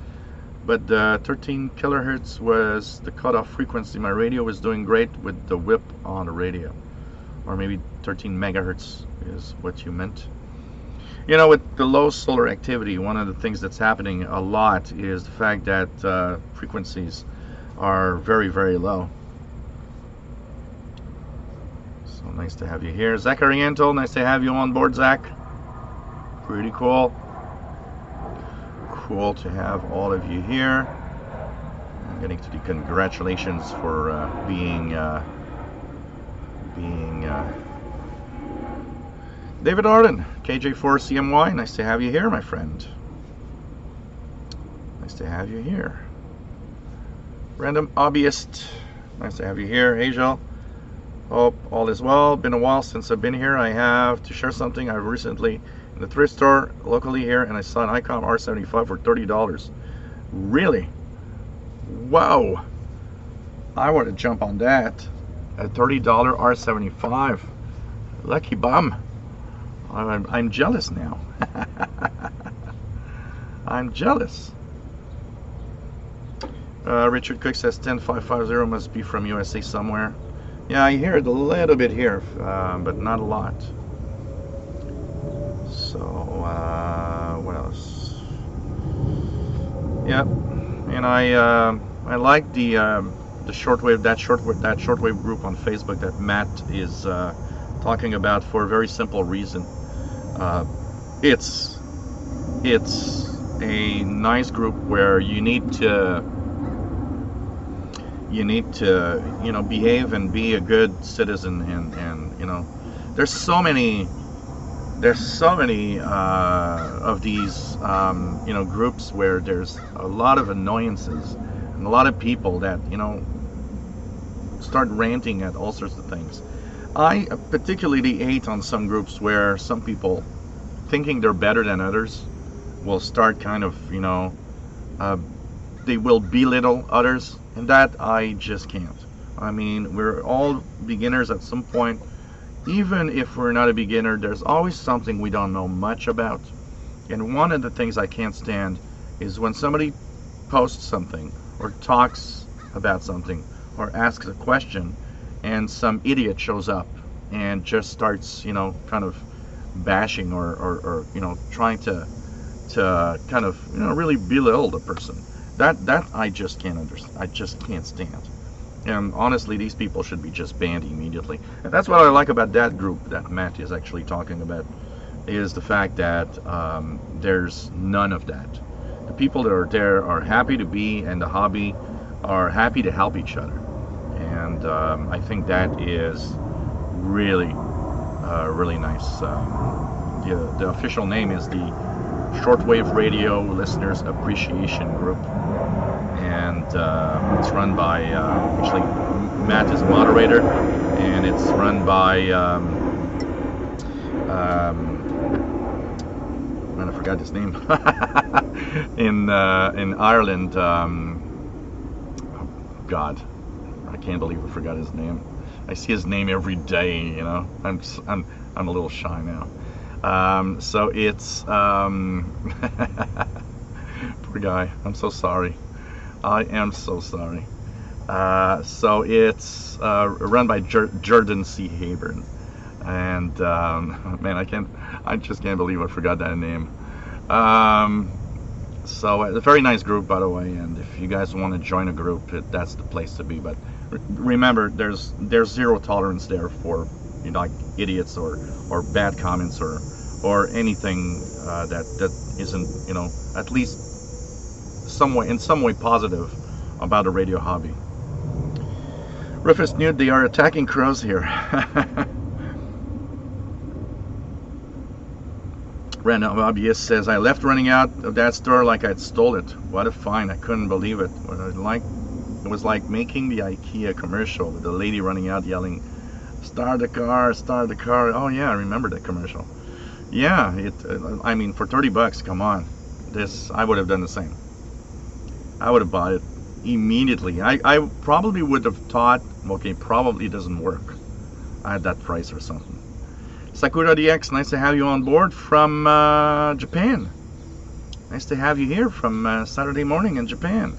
but 13 kilohertz was the cutoff frequency. My radio was doing great with the whip on the radio, or maybe 13 megahertz is what you meant. You know, with the low solar activity, one of the things that's happening a lot is the fact that frequencies are very, very low. So nice to have you here. Zach Oriental, nice to have you on board, Zach. Pretty cool. Cool to have all of you here. I'm getting to the congratulations for being David Arden, KJ4CMY, nice to have you here, my friend. Nice to have you here. Random Hobbyist, nice to have you here. Hazel, hope all is well. Been a while since I've been here. I have to share something. I've recently in the thrift store locally here, and I saw an ICOM R75 for $30. Really? Wow! I want to jump on that. A $30 R75. Lucky bum. I'm jealous now. I'm jealous. Richard Cook says 10550 must be from USA somewhere. Yeah, I hear it a little bit here, but not a lot. So, what else? Yeah, and I like the shortwave, that shortwave group on Facebook that Matt is talking about for a very simple reason. It's a nice group where you need to behave and be a good citizen, and there's so many of these groups where there's a lot of annoyances and a lot of people that start ranting at all sorts of things. I particularly hate on some groups where some people, thinking they're better than others, will start kind of they will belittle others, and that I just can't. I mean, we're all beginners at some point. Even if we're not a beginner, there's always something we don't know much about. And one of the things I can't stand is when somebody posts something or talks about something or asks a question and some idiot shows up and just starts kind of bashing or trying to kind of really belittle the person. That I just can't understand. I just can't stand. And honestly, these people should be just banned immediately. And that's what I like about that group that Matt is actually talking about. is the fact that there's none of that. The people that are there are happy to be in the hobby, are happy to help each other, and I think that is really really nice. The official name is the Shortwave Radio Listeners Appreciation Group, and it's run by actually Matt is moderator, and it's run by man, I forgot his name in Ireland. God, I can't believe I forgot his name. I see his name every day, you know. I'm a little shy now. So it's poor guy. I'm so sorry. I am so sorry. So it's run by Jordan C. Haber, and man, I just can't believe I forgot that name. So a very nice group, by the way, and if you guys want to join a group, that's the place to be. But remember, there's zero tolerance there for, you know, like idiots or bad comments or anything that isn't, you know, at least in some way positive about the radio hobby. Rufus Newt, they are attacking crows here. Random Hobbyist says, I left running out of that store like I'd stole it. What a find. I couldn't believe it. It was like making the IKEA commercial with the lady running out yelling, start the car, start the car. Oh yeah, I remember that commercial. Yeah, I mean, for 30 bucks, come on. I would have done the same. I would have bought it immediately. I probably would have thought, okay, probably doesn't work at that price or something. Sakura DX, nice to have you on board from Japan. Nice to have you here from Saturday morning in Japan.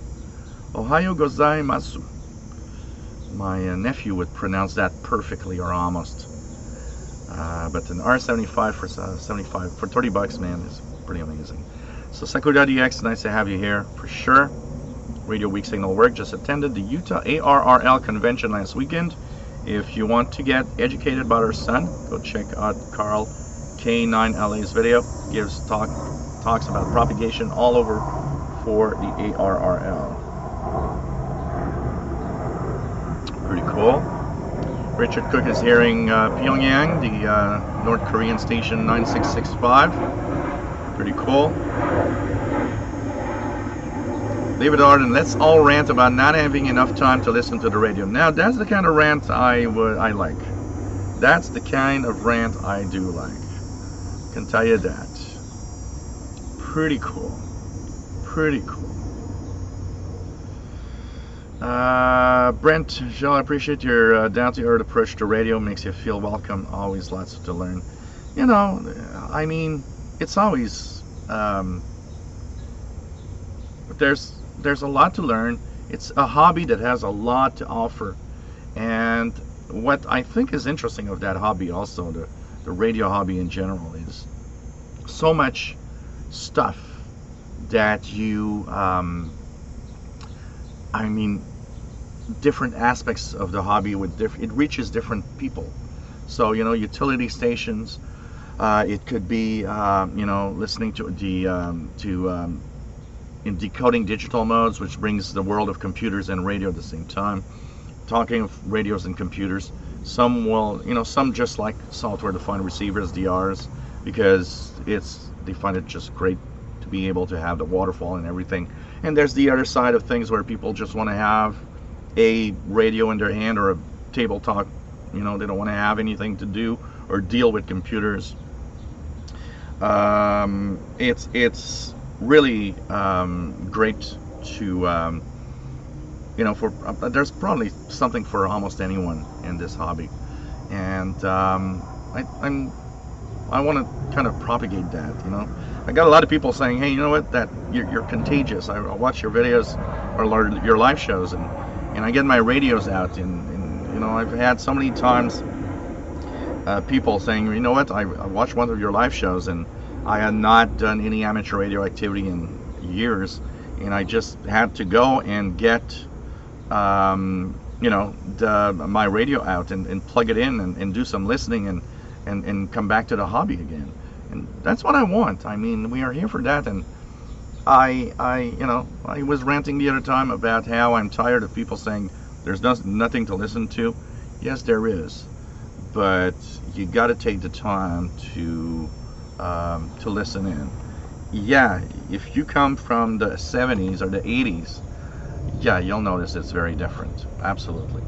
Ohayo gozaimasu. My nephew would pronounce that perfectly, or almost. But an R75 for 30 bucks, man, is pretty amazing. So Sakura DX, nice to have you here for sure. Radio Week Signal Work just attended the Utah ARRL convention last weekend. If you want to get educated about our son, go check out Carl K9LA's video. Talks about propagation all over for the ARRL. Pretty cool. Richard Cook is hearing Pyongyang, the North Korean station 9665. Pretty cool. David Arden, let's all rant about not having enough time to listen to the radio. Now, that's the kind of rant I like. That's the kind of rant I do like. Can tell you that. Pretty cool. Pretty cool. Brent, Joe, I appreciate your down-to-earth approach to radio. Makes you feel welcome. Always lots to learn. You know, I mean, it's always there's a lot to learn. It's a hobby that has a lot to offer, and what I think is interesting of that hobby, also the radio hobby in general, is so much stuff that you I mean, different aspects of the hobby it reaches different people. So, you know, utility stations, it could be you know, listening to in decoding digital modes, which brings the world of computers and radio at the same time. Talking of radios and computers, some will, you know, some just like software-defined receivers, DRs, because they find it just great to be able to have the waterfall and everything. And there's the other side of things where people just want to have a radio in their hand or a table talk. You know, they don't want to have anything to do or deal with computers. It's really great to you know, there's probably something for almost anyone in this hobby, and I want to kind of propagate that. You know, I got a lot of people saying, hey, you know what, that you're contagious. I watch your videos or your live shows, and I get my radios out, and you know, I've had so many times people saying, you know what, I watched one of your live shows, and I had not done any amateur radio activity in years, and I just had to go and get you know, my radio out and plug it in and do some listening and come back to the hobby again. And that's what I want. I mean, we are here for that. And I was ranting the other time about how I'm tired of people saying there's nothing to listen to. Yes, there is, but you got to take the time to listen in. Yeah, if you come from the 70s or the 80s, yeah, you'll notice it's very different. Absolutely.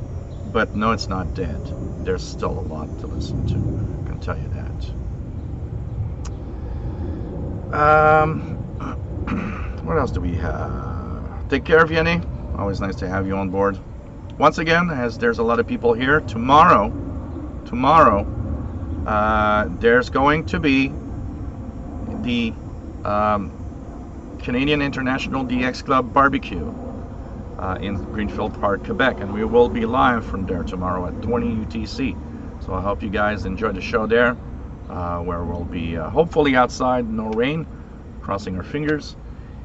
But no, it's not dead. There's still a lot to listen to. I can tell you that. What else do we have? Take care, Vienny. Always nice to have you on board. Once again, as there's a lot of people here, tomorrow, there's going to be the Canadian International DX Club Barbecue in Greenfield Park, Quebec, and we will be live from there tomorrow at 20 UTC. So I hope you guys enjoy the show there, where we'll be hopefully outside, no rain, crossing our fingers,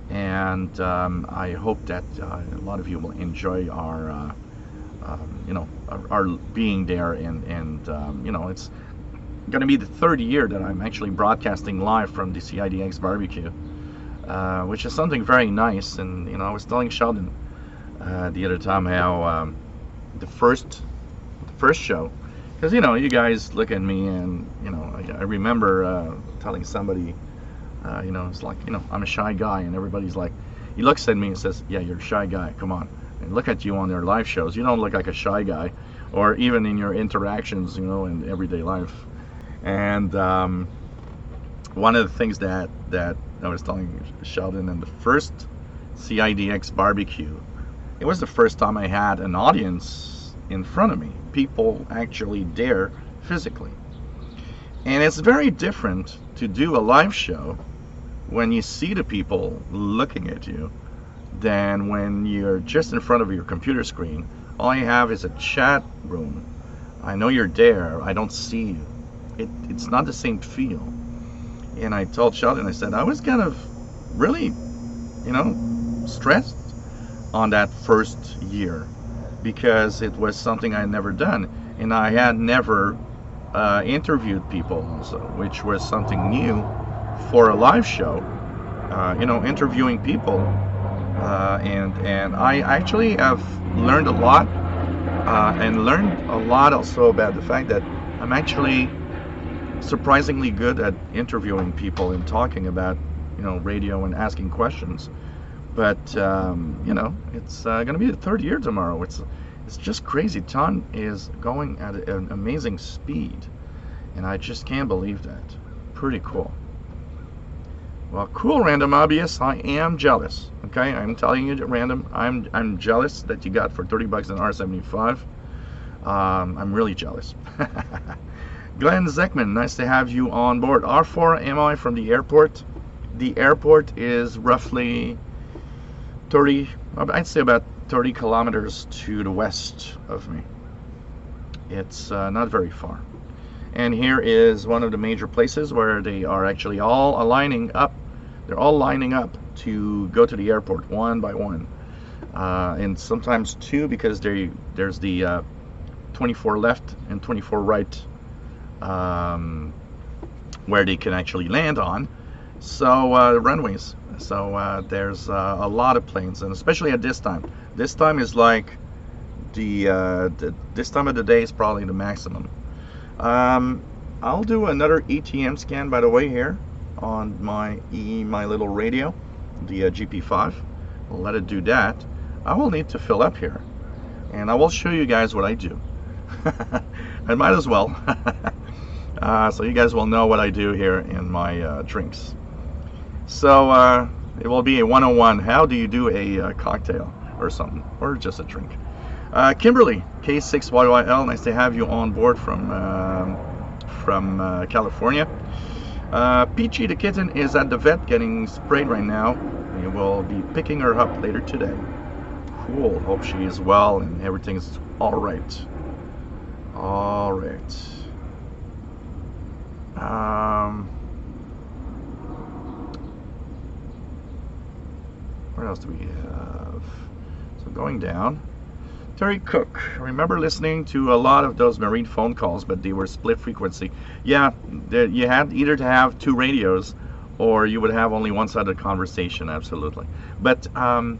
and I hope that a lot of you will enjoy our our being there, and it's going to be the third year that I'm actually broadcasting live from the CIDX barbecue, which is something very nice. And I was telling Sheldon the other time how the first show, because you guys look at me, and I remember telling somebody, it's like, I'm a shy guy, and everybody's like, he looks at me and says, yeah, you're a shy guy, come on. And look at you on their live shows. You don't look like a shy guy, or even in your interactions, in everyday life. And one of the things that I was telling Sheldon in the first CIDX barbecue, it was the first time I had an audience in front of me, people actually there physically. And it's very different to do a live show when you see the people looking at you than when you're just in front of your computer screen. All you have is a chat room. I know you're there, I don't see you. It's not the same feel. And I told Sheldon, I said, I was kind of really, stressed on that first year, because it was something I had never done, and I had never interviewed people also, which was something new for a live show. Interviewing people, and I actually have learned a lot, and learned a lot also about the fact that I'm actually surprisingly good at interviewing people and talking about radio and asking questions. But it's going to be the third year tomorrow. It's just crazy. Time is going at an amazing speed, and I just can't believe that. Pretty cool. Well, cool, Random Obvious. I am jealous. Okay, I'm telling you, Random, I'm jealous that you got for $30 an R75. I'm really jealous. Glenn Zeckman, nice to have you on board. R4 am I from the airport? The airport is roughly 30, I'd say about 30 kilometers to the west of me. It's not very far. And here is one of the major places where they are actually all lining up. They're all lining up to go to the airport one by one. And sometimes two, because there's the 24 left and 24 right, where they can actually land on. So runways. So there's a lot of planes, and especially at this time. This time is like this time of the day is probably the maximum. I'll do another ETM scan, by the way, here on my little radio, the GP5. I'll let it do that. I will need to fill up here, and I will show you guys what I do. I might as well. So you guys will know what I do here in my drinks. So it will be a 101. How do you do a cocktail or something, or just a drink? Kimberly, K6YYL, nice to have you on board from California. Peachy the kitten is at the vet getting sprayed right now. We will be picking her up later today. Cool. Hope she is well and everything's all right. All right. What else do we have? So going down. Terry Cook, I remember listening to a lot of those marine phone calls, but they were split frequency. Yeah, you had either to have two radios or you would have only one sided conversation, absolutely. But I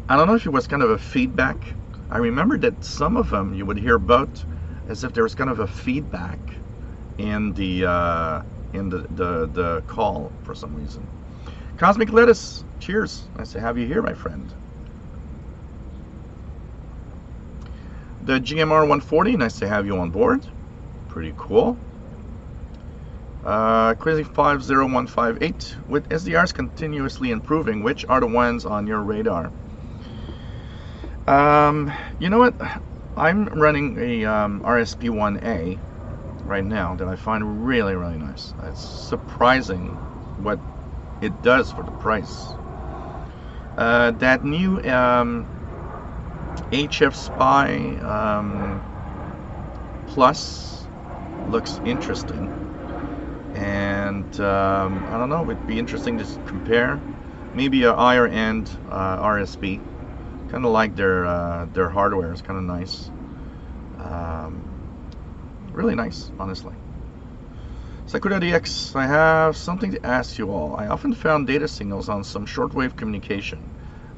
don't know if it was kind of a feedback. I remember that some of them you would hear both as if there was kind of a feedback in the call for some reason. Cosmic Lettuce, cheers. Nice to have you here, my friend. The GMR 140, nice to have you on board. Pretty cool. Crazy 50158, with SDRs continuously improving, which are the ones on your radar? You know what? I'm running a RSP1A right now that I find really, really nice. It's surprising what it does for the price. That new HF Spy Plus looks interesting, and I don't know, it'd be interesting to compare. Maybe a higher end RSP. Kind of like their hardware is kind of nice. Really nice, honestly. Sakura DX, I have something to ask you all. I often found data signals on some shortwave communication.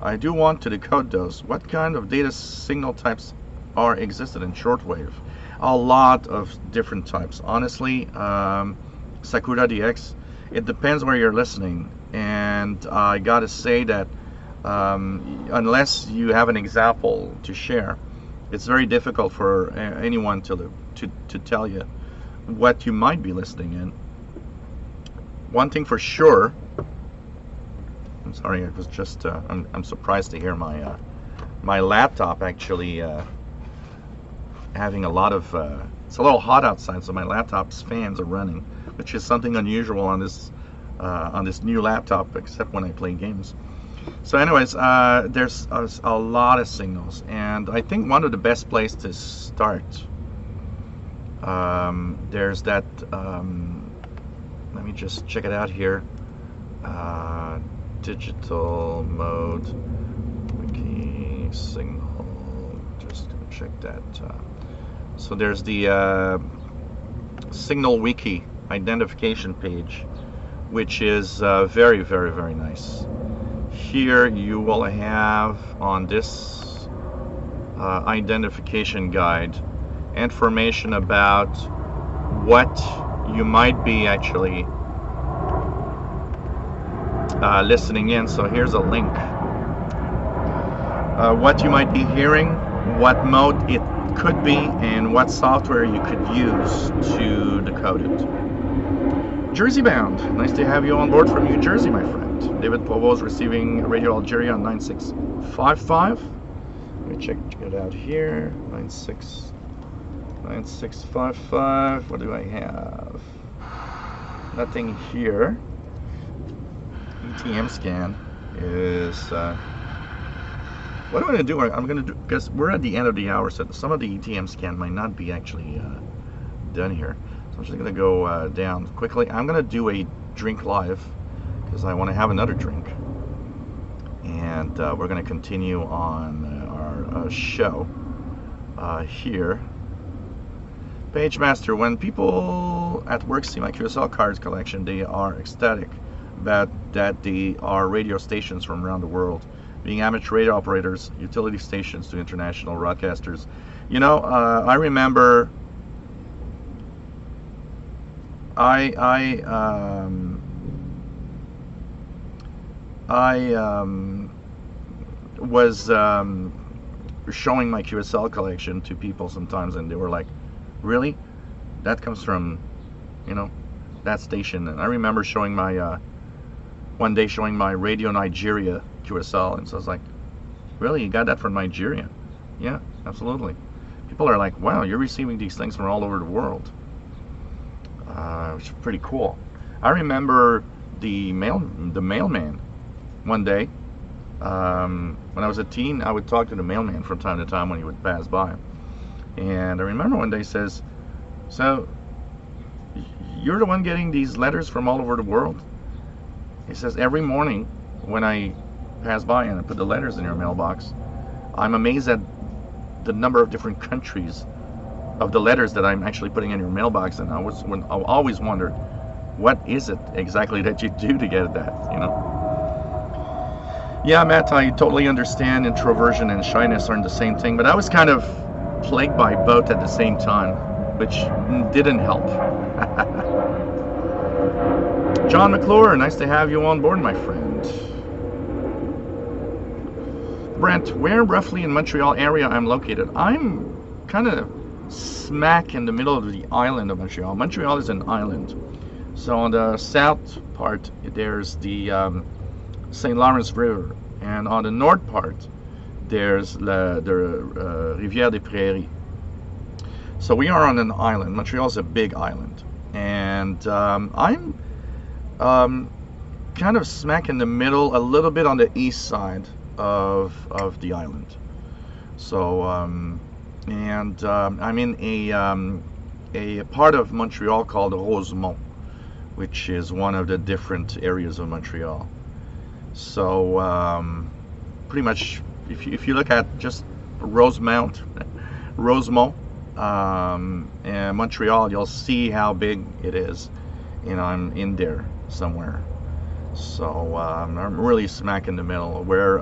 I do want to decode those. What kind of data signal types are existed in shortwave? A lot of different types. Honestly, Sakura DX, it depends where you're listening. And I gotta say that unless you have an example to share, it's very difficult for anyone to tell you what you might be listening in. One thing for sure, I'm sorry, it was just I'm surprised to hear my laptop actually having a lot of it's a little hot outside, so my laptop's fans are running, which is something unusual on this new laptop, except when I play games. So anyways, there's a lot of signals, and I think one of the best places to start, there's that, let me just check it out here, digital mode, wiki signal, just gonna check that. So there's the signal wiki identification page, which is very, very, very nice. Here you will have on this identification guide information about what you might be actually listening in. So here's a link. What you might be hearing, what mode it could be, and what software you could use to decode it. Jersey bound, nice to have you on board from New Jersey, my friend. David Provost receiving Radio Algeria on 9655. Let me check it out here. 9655. What do I have? Nothing here. ETM scan is. What am I going to do? I'm going to do, because we're at the end of the hour, so some of the ETM scan might not be actually done here. So I'm just going to go down quickly. I'm going to do a drink live, because I want to have another drink, and we're going to continue on our show here. Page Master, when people at work see my QSL cards collection, they are ecstatic that they are radio stations from around the world, being amateur radio operators, utility stations to international broadcasters. You know, I remember I was showing my QSL collection to people sometimes, and they were like, really? That comes from, you know, that station. And I remember showing my one day showing my Radio Nigeria QSL, and so I was like, really, you got that from Nigeria? Yeah, absolutely. People are like, wow, you're receiving these things from all over the world, which is pretty cool. I remember the mailman. One day, when I was a teen, I would talk to the mailman from time to time when he would pass by. And I remember one day he says, so, you're the one getting these letters from all over the world? He says, every morning when I pass by and I put the letters in your mailbox, I'm amazed at the number of different countries of the letters that I'm actually putting in your mailbox, and I always wondered, what is it exactly that you do to get that, you know? Yeah, Matt, I totally understand introversion and shyness aren't the same thing, but I was kind of plagued by both at the same time, which didn't help. John McClure, nice to have you on board, my friend. Brent, where roughly in Montreal area I'm located? I'm kind of smack in the middle of the island of Montreal. Montreal is an island. So on the south part, there's the St. Lawrence River, and on the north part, there's the Rivière des Prairies. So we are on an island. Montreal is a big island, and I'm kind of smack in the middle, a little bit on the east side of the island. So I'm in a part of Montreal called Rosemont, which is one of the different areas of Montreal. So pretty much, if you look at just Rosemont, and Montreal, you'll see how big it is. You know, I'm in there somewhere. So I'm really smack in the middle. Where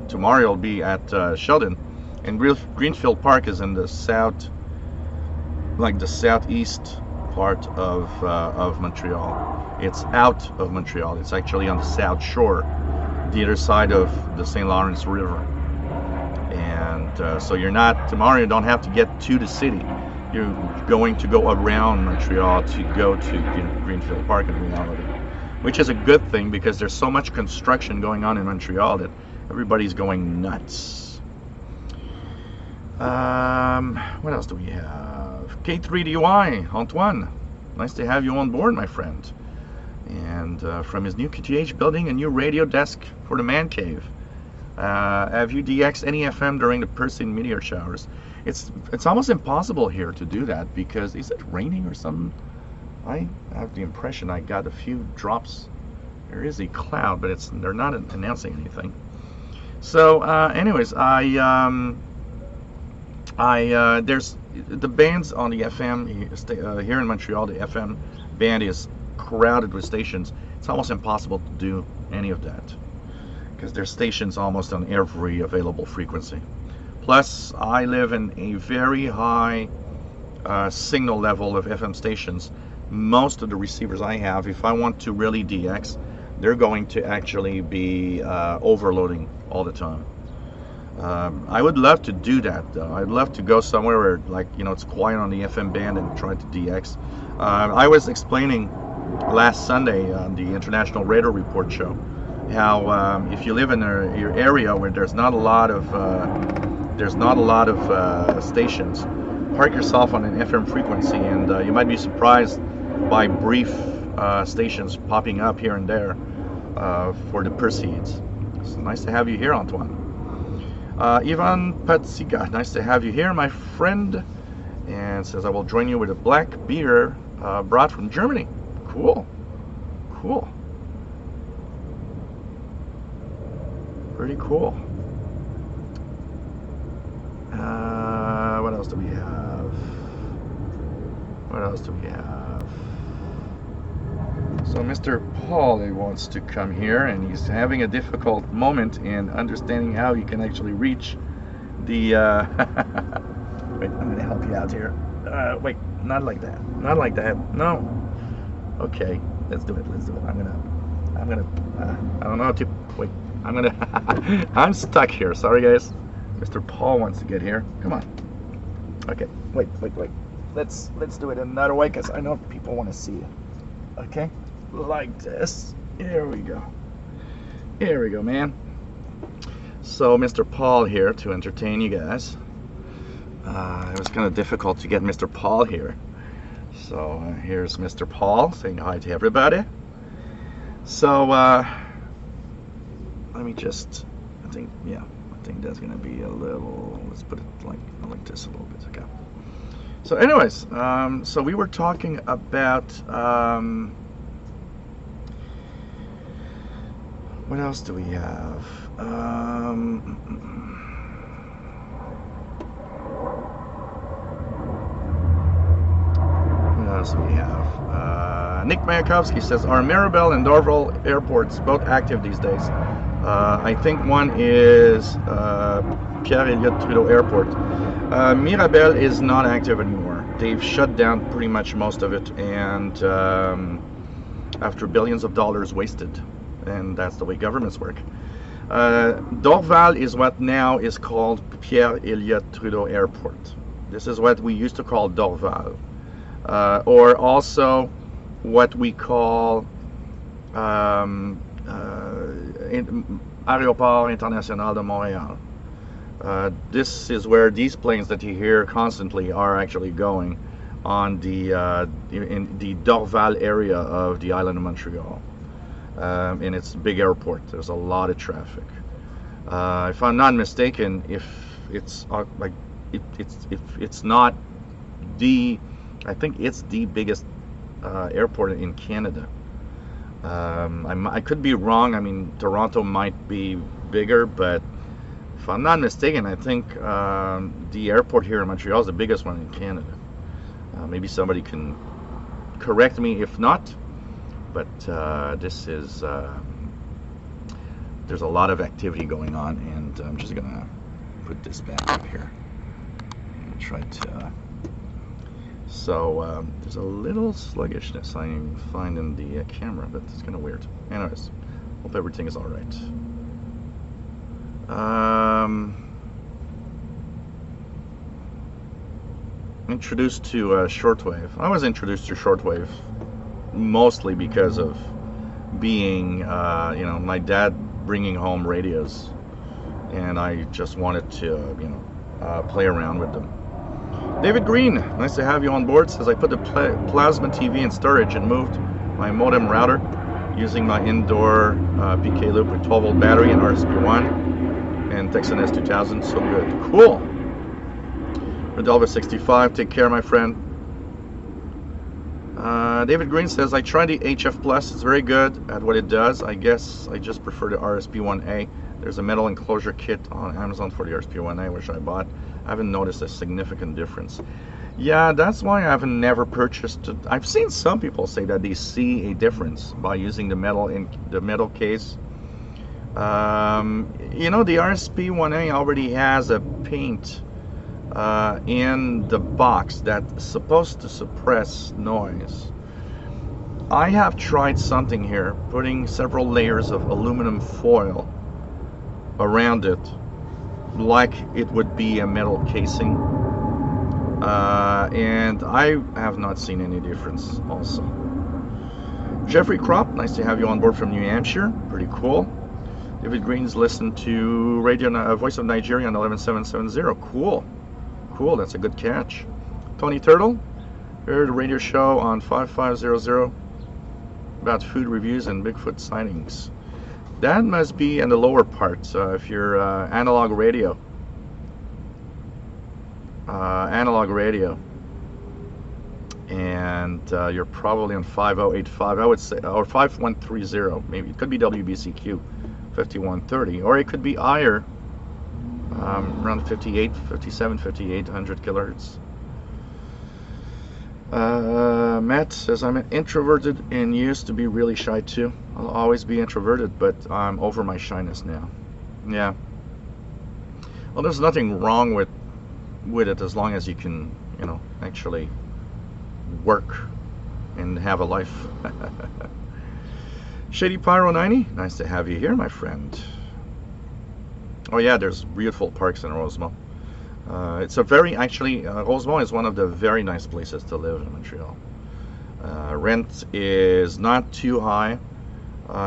tomorrow I'll be at Sheldon, and Greenfield Park is in the south, like the southeast part of Montreal. It's out of Montreal. It's actually on the south shore, the other side of the St. Lawrence River. And so you're not, tomorrow you don't have to get to the city. You're going to go around Montreal to go to Greenfield Park in reality, which is a good thing because there's so much construction going on in Montreal that everybody's going nuts. What else do we have? K3DY, Antoine, nice to have you on board, my friend. And from his new QTH building, a new radio desk for the man cave. Have you DX'd any FM during the Perseid meteor showers? It's almost impossible here to do that because, is it raining or something? I have the impression I got a few drops. There is a cloud, but they're not announcing anything. So anyways, there's the bands on the FM here in Montreal. The FM band is crowded with stations. It's almost impossible to do any of that because there's stations almost on every available frequency. Plus, I live in a very high signal level of FM stations. Most of the receivers I have, if I want to really DX, they're going to actually be overloading all the time. I would love to do that though. I'd love to go somewhere where, like, you know, it's quiet on the FM band and try to DX. I was explaining last Sunday on the International Radar Report show how if you live in your area where there's not a lot of stations, park yourself on an FM frequency, and you might be surprised by brief stations popping up here and there for the Perseids. It's nice to have you here, Antoine. Ivan Patsiga, nice to have you here, my friend. And says, I will join you with a black beer brought from Germany. Cool. Cool. Pretty cool. What else do we have? What else do we have? So Mr. Paul, he wants to come here, and he's having a difficult moment in understanding how you can actually reach the wait, I'm gonna help you out here. Wait, not like that, not like that, no. Okay, let's do it. I'm gonna I don't know how to, wait, I'm stuck here, sorry guys. Mr. Paul wants to get here, come on. Okay, wait, let's do it another way because I know people want to see it. Okay, like this. Here we go, man. So Mr. Paul here to entertain you guys. It was kind of difficult to get Mr. Paul here, so here's Mr. Paul saying hi to everybody. So let me just, I think that's gonna be a little, let's put it like this a little bit. Okay, so anyways, so we were talking about what else do we have? Nick Mayakovsky says, are Mirabel and Dorval airports both active these days? I think one is Pierre-Elliott Trudeau Airport. Mirabel is not active anymore. They've shut down pretty much most of it, and after billions of dollars wasted, and that's the way governments work. Dorval is what now is called Pierre-Elliott Trudeau Airport. This is what we used to call Dorval, or also what we call Aéroport International de Montréal. This is where these planes that you hear constantly are actually going on the in the Dorval area of the island of Montreal. And it's a big airport. There's a lot of traffic. If I'm not mistaken, if it's like it's not the, I think it's the biggest airport in Canada. I could be wrong. I mean, Toronto might be bigger, but if I'm not mistaken, I think the airport here in Montreal is the biggest one in Canada. Maybe somebody can correct me if not, but this is there's a lot of activity going on, and I'm just gonna put this back up here and try to so there's a little sluggishness I find in the camera, but it's kind of weird. Anyways, hope everything is all right. Introduced to Shortwave. I was introduced to Shortwave mostly because of being, you know, my dad bringing home radios, and I just wanted to, you know, play around with them. David Green, nice to have you on board. Says I put the plasma TV in storage and moved my modem router using my indoor PK loop with 12 volt battery and RSP1 and Texan S2000. So good. Cool. Redolva 65, take care, my friend. David Green says I tried the HF Plus. It's very good at what it does. I guess I just prefer the RSP1A. There's a metal enclosure kit on Amazon for the RSP1A, which I bought. I haven't noticed a significant difference. Yeah, that's why I haven't never purchased it. I've seen some people say that they see a difference by using the metal in the metal case. You know, the RSP1A already has a paint in the box that's supposed to suppress noise. I have tried something here, putting several layers of aluminum foil around it like it would be a metal casing, and I have not seen any difference also. Jeffrey Kropp, nice to have you on board from New Hampshire. Pretty cool. David Green's listened to Radio Voice of Nigeria on 11770. Cool. Cool, that's a good catch. Tony Turtle, heard a radio show on 5500 about food reviews and Bigfoot sightings. That must be in the lower part, if you're analog radio. And you're probably on 5085, I would say, or 5130, maybe. It could be WBCQ 5130, or it could be higher, around 57, 5800 kilohertz. Matt says, I'm introverted and used to be really shy too. I'll always be introverted, but I'm over my shyness now. Yeah. Well, there's nothing wrong with it as long as you can, you know, actually work and have a life. Shady Pyro 90, nice to have you here, my friend. Oh yeah, there's beautiful parks in Rosemont. It's a very, actually, Rosemont is one of the very nice places to live in Montreal. Rent is not too high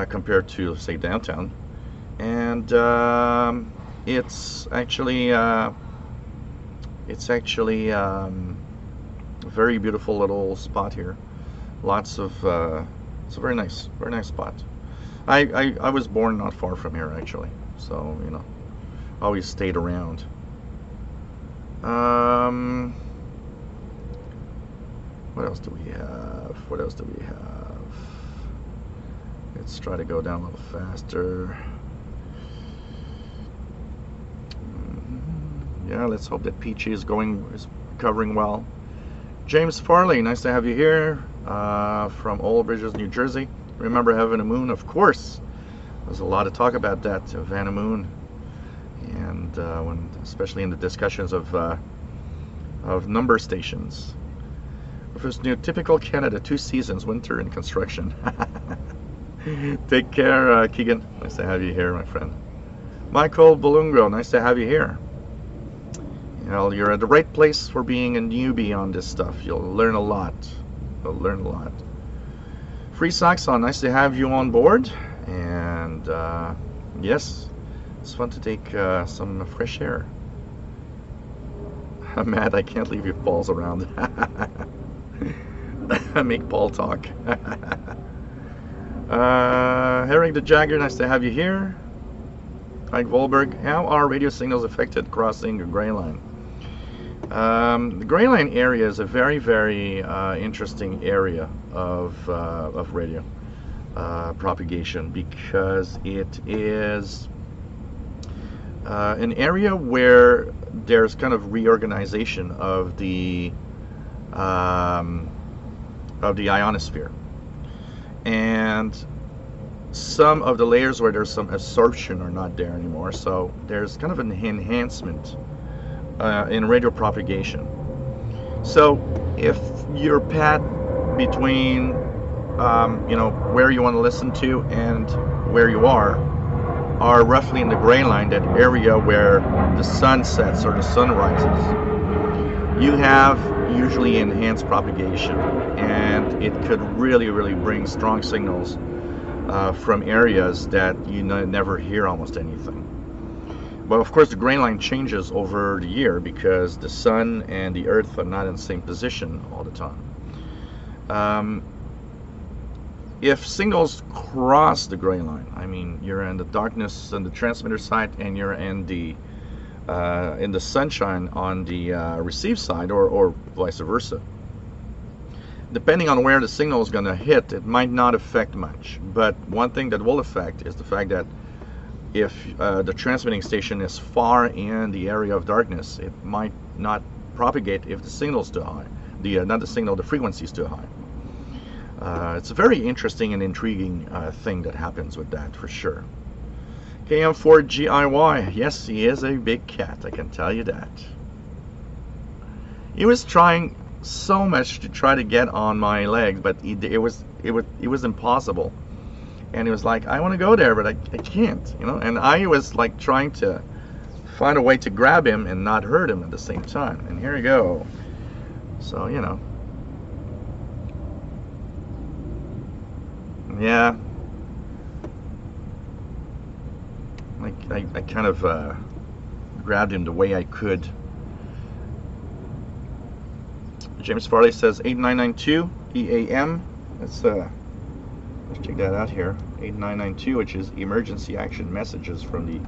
compared to, say, downtown, and it's actually a very beautiful little spot here. Lots of it's a very nice spot. I was born not far from here actually, so you know, always stayed around. What else do we have? What else do we have? Let's try to go down a little faster. Yeah, let's hope that Peachy is recovering well. James Farley, nice to have you here. from Old Bridges, New Jersey. Remember Heaven and Moon? Of course. There's a lot of talk about that, Van and Moon, and especially in the discussions of number stations. First new, typical Canada, 2 seasons, winter and construction. Take care, Keegan. Nice to have you here, my friend. Michael Bolungro, nice to have you here. You know, you're at the right place for being a newbie on this stuff. You'll learn a lot. You'll learn a lot. Free Saxon, nice to have you on board. And yes, it's fun to take some fresh air. I'm mad I can't leave your balls around. Make Paul talk. Herrick the Jagger, nice to have you here. Mike Volberg, how are radio signals affected crossing the Gray Line? The Gray Line area is a very, very interesting area of radio propagation, because it is an area where there's kind of reorganization of the ionosphere, and some of the layers where there's some absorption are not there anymore, so there's kind of an enhancement in radio propagation. So if your path between you know, where you want to listen to and where you are roughly in the gray line, that area where the sun sets or the sun rises, you have usually enhanced propagation, and it could really, really bring strong signals from areas that you never hear almost anything. But of course the gray line changes over the year because the sun and the earth are not in the same position all the time. If signals cross the gray line, I mean, you're in the darkness on the transmitter side and you're in the sunshine on the receive side, or vice versa, depending on where the signal is going to hit, it might not affect much. But one thing that will affect is the fact that if the transmitting station is far in the area of darkness, it might not propagate if the signal's too high. Not the signal, the frequency is too high. It's a very interesting and intriguing thing that happens with that, for sure. KM4GIY, yes, he is a big cat, I can tell you that. He was trying so much to try to get on my legs, but it was impossible. And he was like, I want to go there, but I can't, you know. And I was like trying to find a way to grab him and not hurt him at the same time. And here you go. So, you know. Yeah. I kind of grabbed him the way I could. James Farley says 8992 EAM. Let's check that out here. 8992, which is emergency action messages from the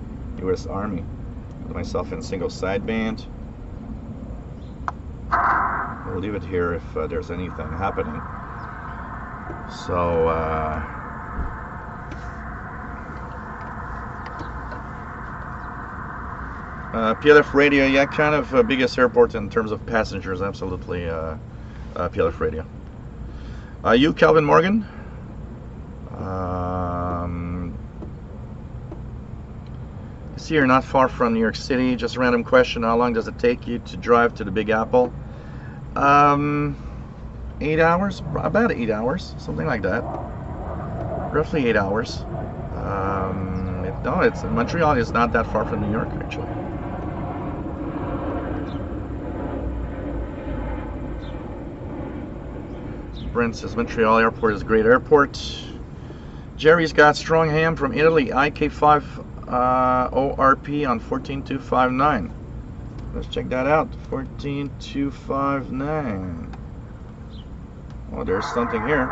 U.S. Army. Put myself in single sideband. We'll leave it here if there's anything happening. So PLF radio, yeah, kind of biggest airport in terms of passengers, absolutely. PLF radio. You, Calvin Morgan. I see you're not far from New York City. Just a random question: how long does it take you to drive to the Big Apple? 8 hours, about 8 hours, something like that. Roughly 8 hours. No, it's Montreal is not that far from New York, actually. Brent says Montreal Airport is a great airport. Jerry's got strong ham from Italy. IK5 ORP on 14259. Let's check that out. 14259. Oh, there's something here.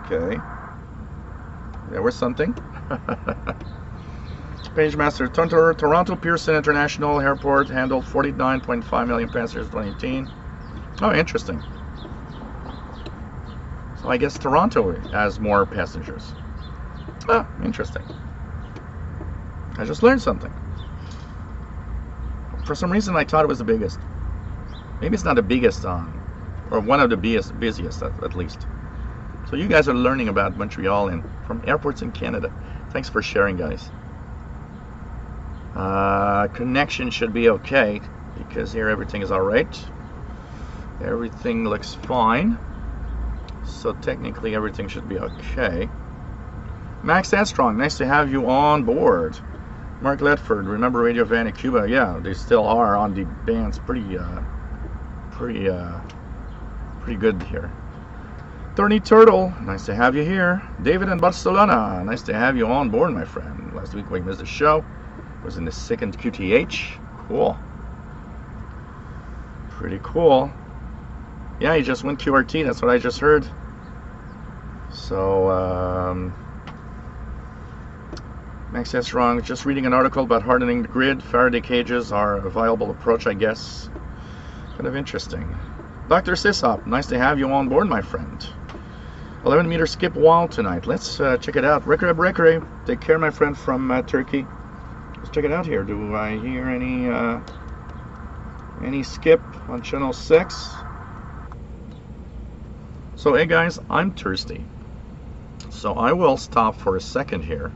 Okay. There was something. Pagemaster, Toronto Pearson International Airport handled 49.5 million passengers 2018. Oh, interesting. So I guess Toronto has more passengers. Ah, interesting. I just learned something. For some reason, I thought it was the biggest. Maybe it's not the biggest, or one of the busiest at least. So you guys are learning about Montreal and from airports in Canada. Thanks for sharing, guys. Connection should be okay because here everything is all right. Everything looks fine. So technically everything should be okay. Max Headstrong, nice to have you on board. Mark Ledford, remember Radio Havana, Cuba? Yeah, they still are on the bands. Pretty good here. Thorny Turtle, nice to have you here. David in Barcelona, nice to have you on board, my friend. Last week we missed the show. Was in the second QTH. Cool. Pretty cool. Yeah, he just went QRT. That's what I just heard. So, Max Headstrong, just reading an article about hardening the grid. Faraday cages are a viable approach, I guess. Kind of interesting. Dr. Sishop, nice to have you on board, my friend. 11-meter skip wall tonight. Let's check it out. Rekre, take care, my friend from Turkey. Let's check it out here. Do I hear any skip on channel 6? So hey guys, I'm thirsty. So I will stop for a second here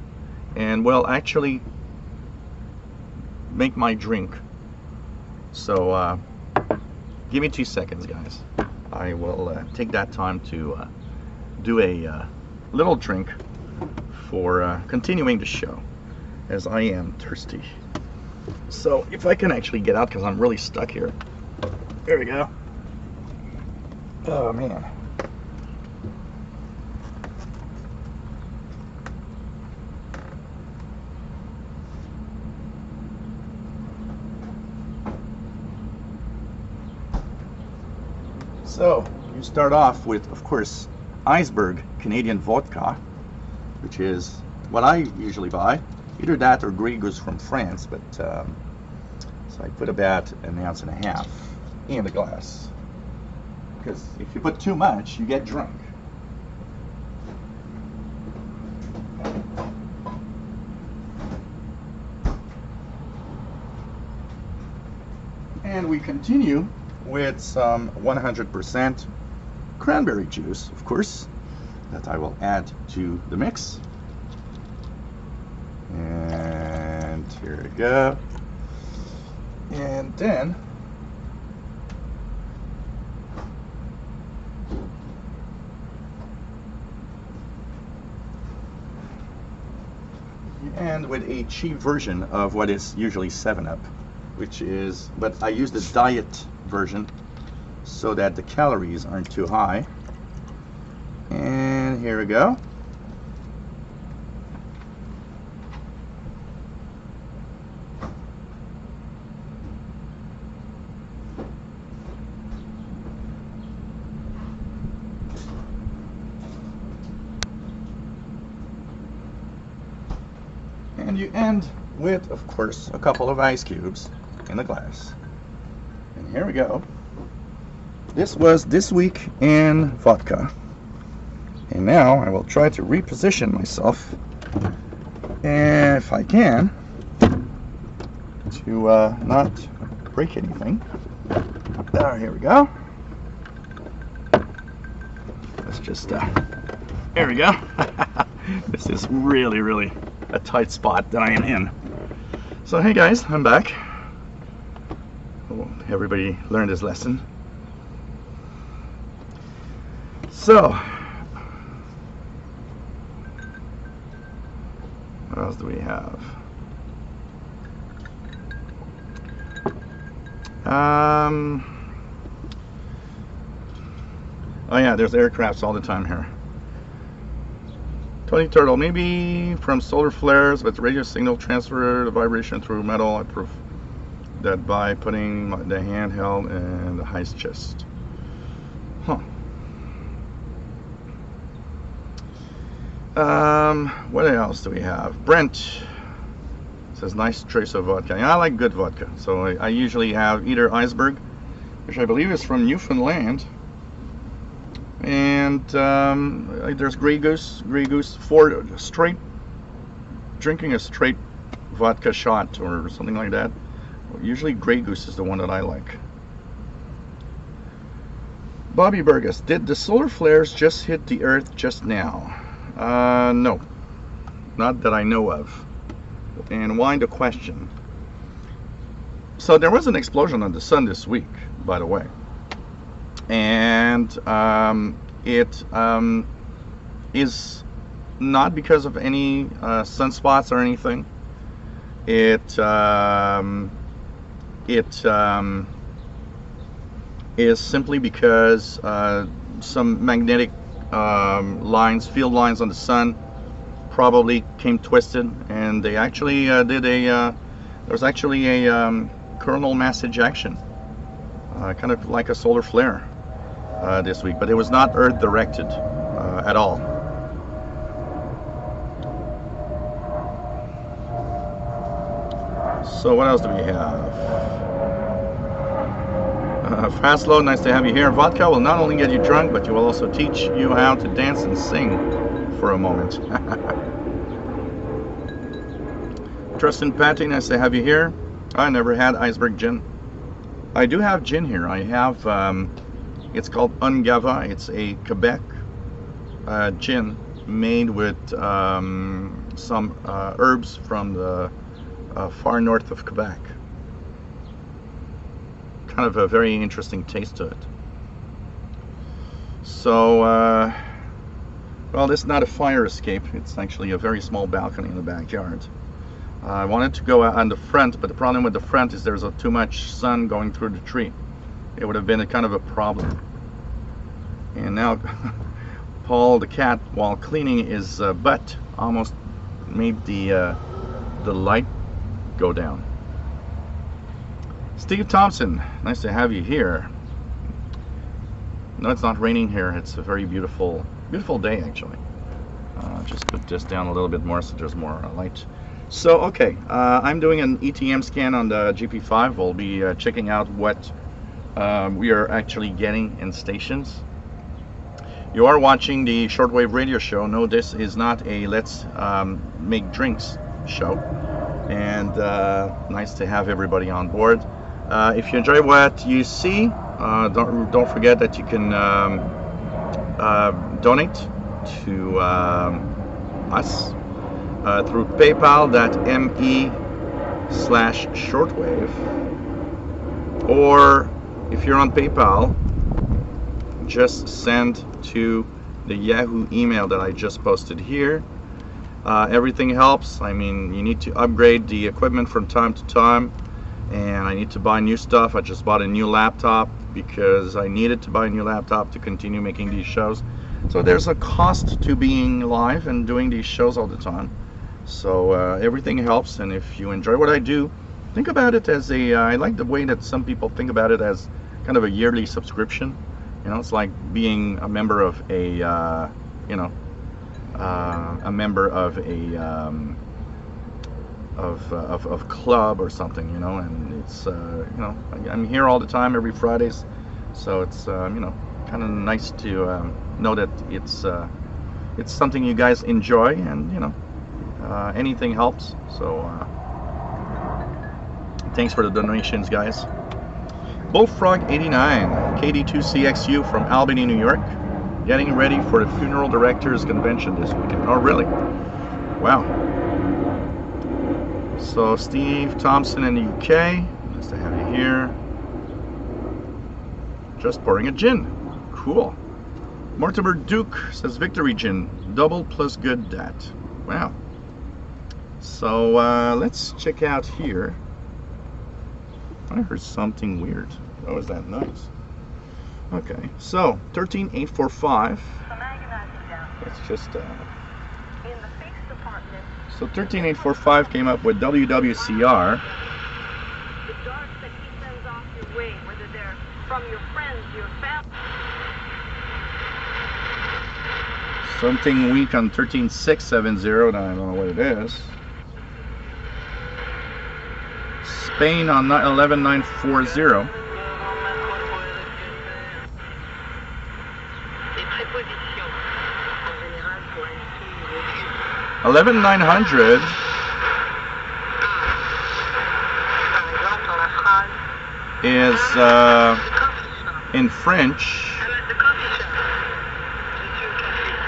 and will actually make my drink. So give me 2 seconds, guys. I will take that time to do a little drink for continuing the show, as I am thirsty. So if I can actually get out, because I'm really stuck here. There we go. Oh man. So you start off with, of course, Iceberg Canadian vodka, which is what I usually buy. Either that or Grey Goose from France, but so I put about 1.5 ounces in the glass, because if you put too much, you get drunk. And we continue with some 100% cranberry juice, of course, that I will add to the mix. And here we go. And then you end with a cheap version of what is usually 7-Up, which is, but I use the diet version so that the calories aren't too high. And here we go. And you end with, of course, a couple of ice cubes in the glass. And here we go. This was This Week in Vodka. And now I will try to reposition myself, and if I can, to not break anything. Here we go. Let's just, there we go. This is really, really a tight spot that I am in. So hey guys, I'm back. Oh, everybody learned his lesson. So, what else do we have? Oh yeah, there's aircrafts all the time here. Tony Turtle, maybe from solar flares, but the radio signal transfer the vibration through metal. I prove that by putting the handheld in the heist chest. Huh. What else do we have? Brent says nice choice of vodka. Yeah, I like good vodka, so I usually have either Iceberg, which I believe is from Newfoundland, And there's Grey Goose. Grey Goose for straight, drinking a straight vodka shot or something like that. Usually Grey Goose is the one that I like. Bobby Burgess, did the solar flares just hit the Earth just now? No, not that I know of. And why the question? So there was an explosion on the sun this week, by the way, and it is not because of any sunspots or anything. It is simply because some magnetic lines, field lines on the sun probably came twisted, and they actually did there was actually a coronal mass ejection, kind of like a solar flare this week, but it was not Earth directed at all. So what else do we have? Fastlow, nice to have you here. Vodka will not only get you drunk, but you will also teach you how to dance and sing for a moment. Tristan Patty, nice to have you here. I never had iceberg gin. I do have gin here. I have, it's called Ungava. It's a Quebec gin made with some herbs from the far north of Quebec. Kind of a very interesting taste to it. So, well, this is not a fire escape. It's actually a very small balcony in the backyard. I wanted to go on the front, but the problem with the front is there's too much sun going through the tree. It would have been a kind of a problem. And now, Paul the cat, while cleaning his butt, almost made the light go down. Steve Thompson, nice to have you here. No, it's not raining here. It's a very beautiful day, actually. Just put this down a little bit more so there's more light. So, okay, I'm doing an ETM scan on the GP5. We'll be checking out what we are actually getting in stations. You are watching the Shortwave radio show. No, this is not a let's make drinks show. And nice to have everybody on board. If you enjoy what you see, don't forget that you can donate to us through paypal.me/shortwave, or if you're on PayPal, just send to the Yahoo email that I just posted here. Everything helps. I mean, you need to upgrade the equipment from time to time, and I need to buy new stuff. I just bought a new laptop because I needed to buy a new laptop to continue making these shows. So there's a cost to being live and doing these shows all the time. So everything helps, and if you enjoy what I do, think about it as a, I like the way that some people think about it as kind of a yearly subscription. You know, it's like being a member of a, you know, a member of a of club or something, you know, and it's you know, I'm here all the time every Fridays, so it's you know, kind of nice to know that it's something you guys enjoy, and you know, anything helps. So thanks for the donations, guys. Bullfrog 89, KD2CXU from Albany, New York, getting ready for the funeral directors convention this weekend. Oh, really? Wow. So Steve Thompson in the UK, nice to have you here. Just pouring a gin. Cool. Mortimer Duke says Victory Gin, double plus good dat. Wow. So let's check out here. I heard something weird. Oh, is that nice? Okay, so 13845. Let's just so 13845 came up with WWCR. The darts that he sends off your way, whether they're from your friends, your family. Something weak on 13670. Now I don't know what it is. Spain on 11940. 11900 is in French,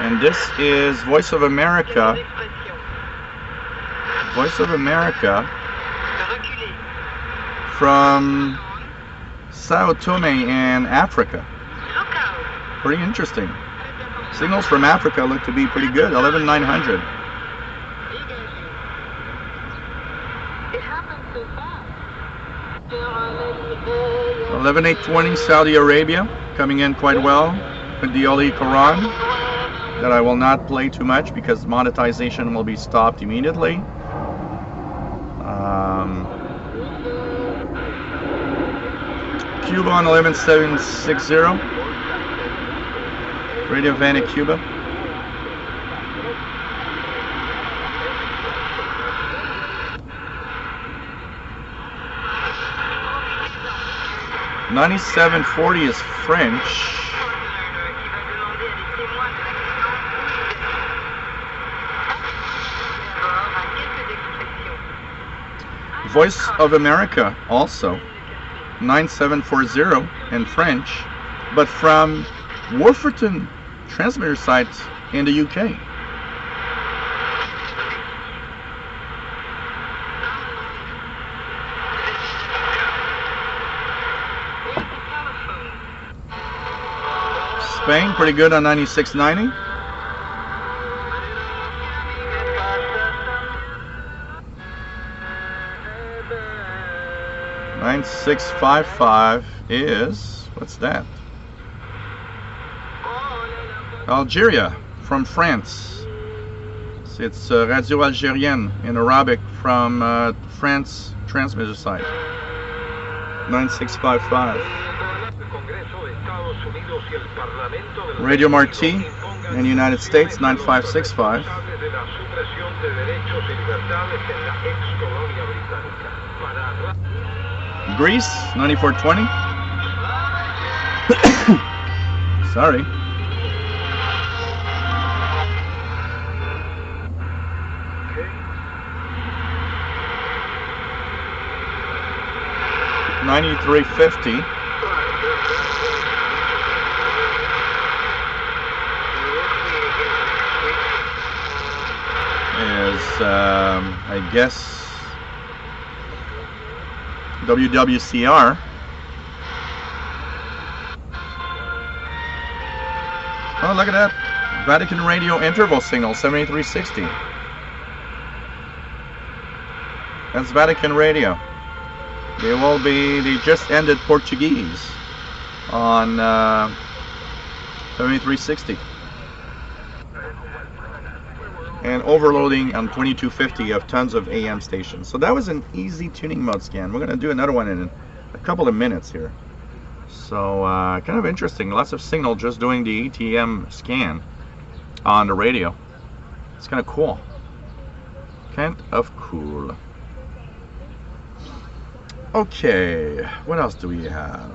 and this is Voice of America. Voice of America from Sao Tome in Africa. Pretty interesting. Signals from Africa look to be pretty good. 11900. 11820 Saudi Arabia, coming in quite well with the Holy Quran, that I will not play too much because monetization will be stopped immediately. Cuba on 11760, Radio Havana, Cuba. $97.40 is French. Voice of America also 9740 in French, but from Wolverton transmitter site in the UK. Spain, pretty good on 9690. $9655 is, what's that? Algeria from France. It's Radio Algérienne in Arabic from France transmitter site. 9655. Radio Marti in the United States, 9565. Greece, 9420. Sorry. $93.50. Is I guess WWCR. Oh, look at that. Vatican Radio interval signal, 7360. That's Vatican Radio. They just ended Portuguese on 7360. And overloading on 2250 of tons of AM stations. So that was an easy tuning mode scan. We're going to do another one in a couple of minutes here. So kind of interesting. Lots of signal just doing the ETM scan on the radio. It's kind of cool. Kind of cool. Okay, what else do we have?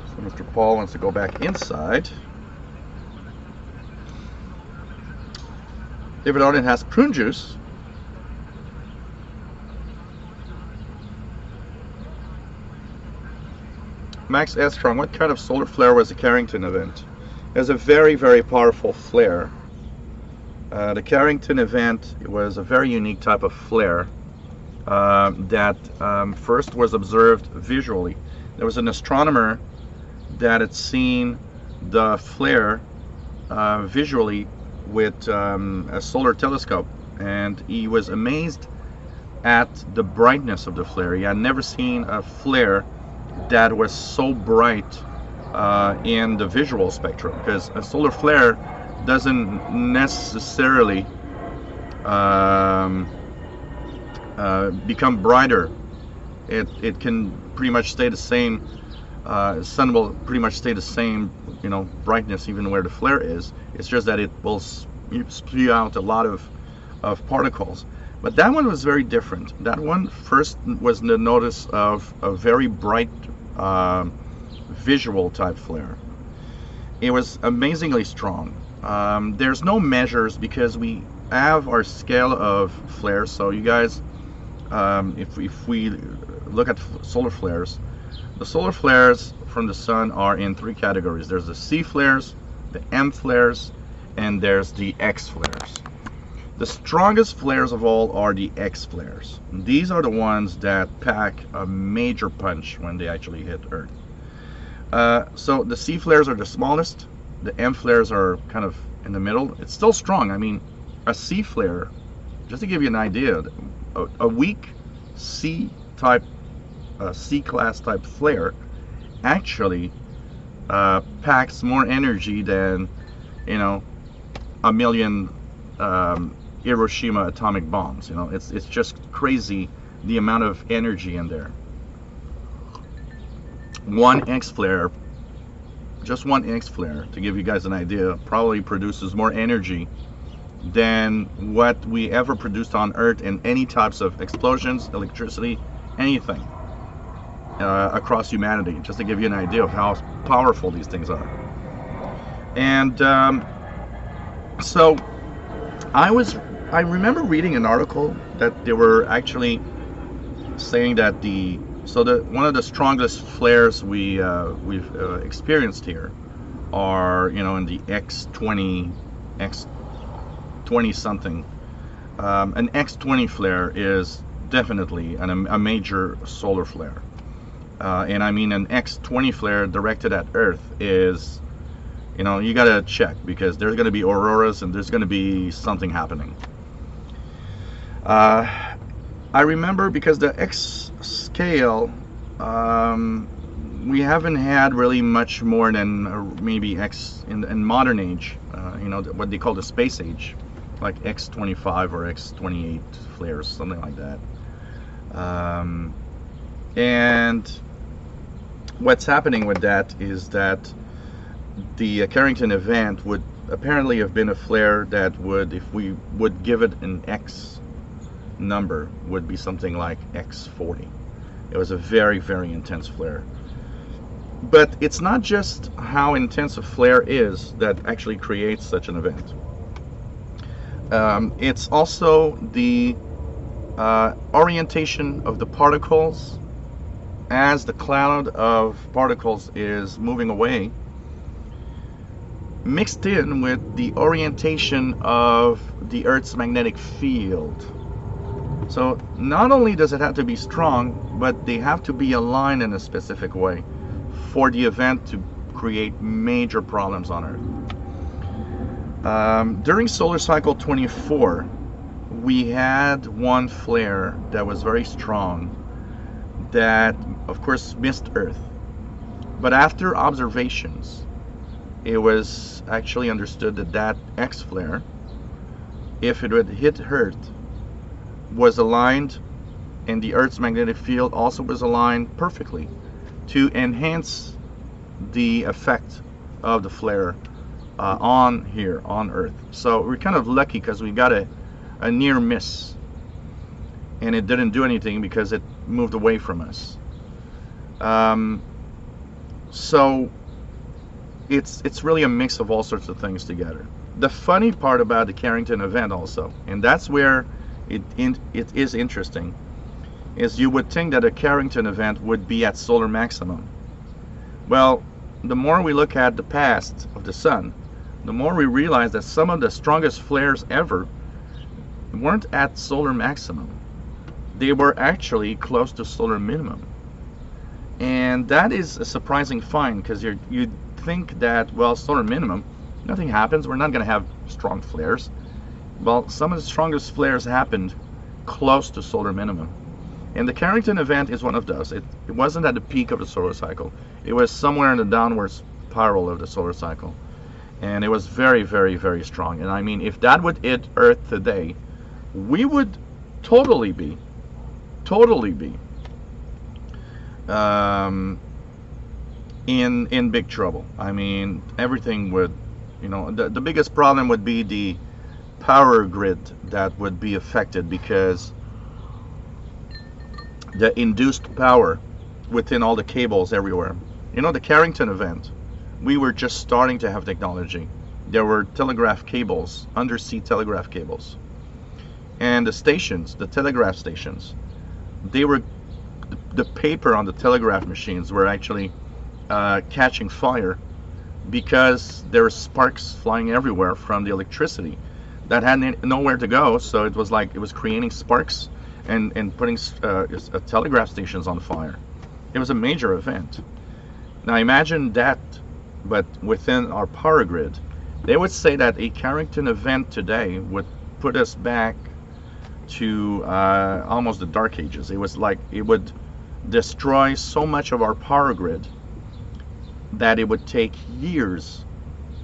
So Mr. Paul wants to go back inside. David Arden has prune juice. Max S. Strong, what kind of solar flare was the Carrington event? It was a very, very powerful flare. The Carrington event was a very unique type of flare that first was observed visually. There was an astronomer that had seen the flare visually with a solar telescope, and he was amazed at the brightness of the flare. He had never seen a flare that was so bright in the visual spectrum, because a solar flare doesn't necessarily become brighter. It can pretty much stay the same. Sun will pretty much stay the same, brightness even where the flare is. It's just that it will spew out a lot of particles. But that one was very different. That one first was the notice of a very bright visual type flare. it was amazingly strong. There's no measures because we have our scale of flares. So you guys, if we look at solar flares, the solar flares from the sun are in three categories. There's the C flares, the M flares, and there's the X flares. The strongest flares of all are the X flares. These are the ones that pack a major punch when they actually hit Earth. So the C flares are the smallest. The M flares are kind of in the middle. It's still strong. I mean, a C flare, just to give you an idea, a weak C type, C class type flare actually packs more energy than, you know, a million Hiroshima atomic bombs. You know, it's just crazy the amount of energy in there. One X flare, just one X flare, to give you guys an idea, probably produces more energy than what we ever produced on Earth in any types of explosions, electricity, anything across humanity, just to give you an idea of how powerful these things are. And so I remember reading an article that they were actually saying that one of the strongest flares we've experienced here are, you know, in the X20 something. An X20 flare is definitely a major solar flare, and I mean an X20 flare directed at Earth is, you know, you gotta check because there's gonna be auroras and there's gonna be something happening. I remember because the X scale, we haven't had really much more than maybe X in modern age, you know, what they call the space age, like X25 or X28 flares, something like that. And what's happening with that is that the Carrington event would apparently have been a flare that would, if we would give it an X number, would be something like X40. It was a very, very intense flare. But it's not just how intense a flare is that actually creates such an event. It's also the orientation of the particles as the cloud of particles is moving away, mixed in with the orientation of the Earth's magnetic field. So not only does it have to be strong, but they have to be aligned in a specific way for the event to create major problems on Earth. During solar cycle 24, we had one flare that was very strong that, of course, missed Earth. But after observations, it was actually understood that that X flare, if it would hit Earth, was aligned, and the Earth's magnetic field also was aligned perfectly to enhance the effect of the flare on Earth. So we're kind of lucky because we got a near miss, and it didn't do anything because it moved away from us. So it's really a mix of all sorts of things together. The funny part about the Carrington event also, and that's where it is interesting, is you would think that a Carrington event would be at solar maximum. Well, the more we look at the past of the sun, the more we realize that some of the strongest flares ever weren't at solar maximum. They were actually close to solar minimum. And that is a surprising find, because you'd think that, well, solar minimum, nothing happens, we're not going to have strong flares. Well, some of the strongest flares happened close to solar minimum. And the Carrington event is one of those. It wasn't at the peak of the solar cycle. It was somewhere in the downward spiral of the solar cycle. And it was very, very, very strong. And I mean, if that would hit Earth today, we would totally be in big trouble. I mean, everything would, you know, the biggest problem would be the power grid that would be affected, because the induced power within all the cables everywhere. You know, the Carrington event we were just starting to have technology. There were telegraph cables, undersea telegraph cables. And the stations, the telegraph stations, they were, the paper on the telegraph machines were actually catching fire because there were sparks flying everywhere from the electricity that had nowhere to go. So it was like it was creating sparks and putting telegraph stations on fire. It was a major event. Now imagine that, but within our power grid. They would say that a Carrington event today would put us back to almost the dark ages. It was like it would destroy so much of our power grid that it would take years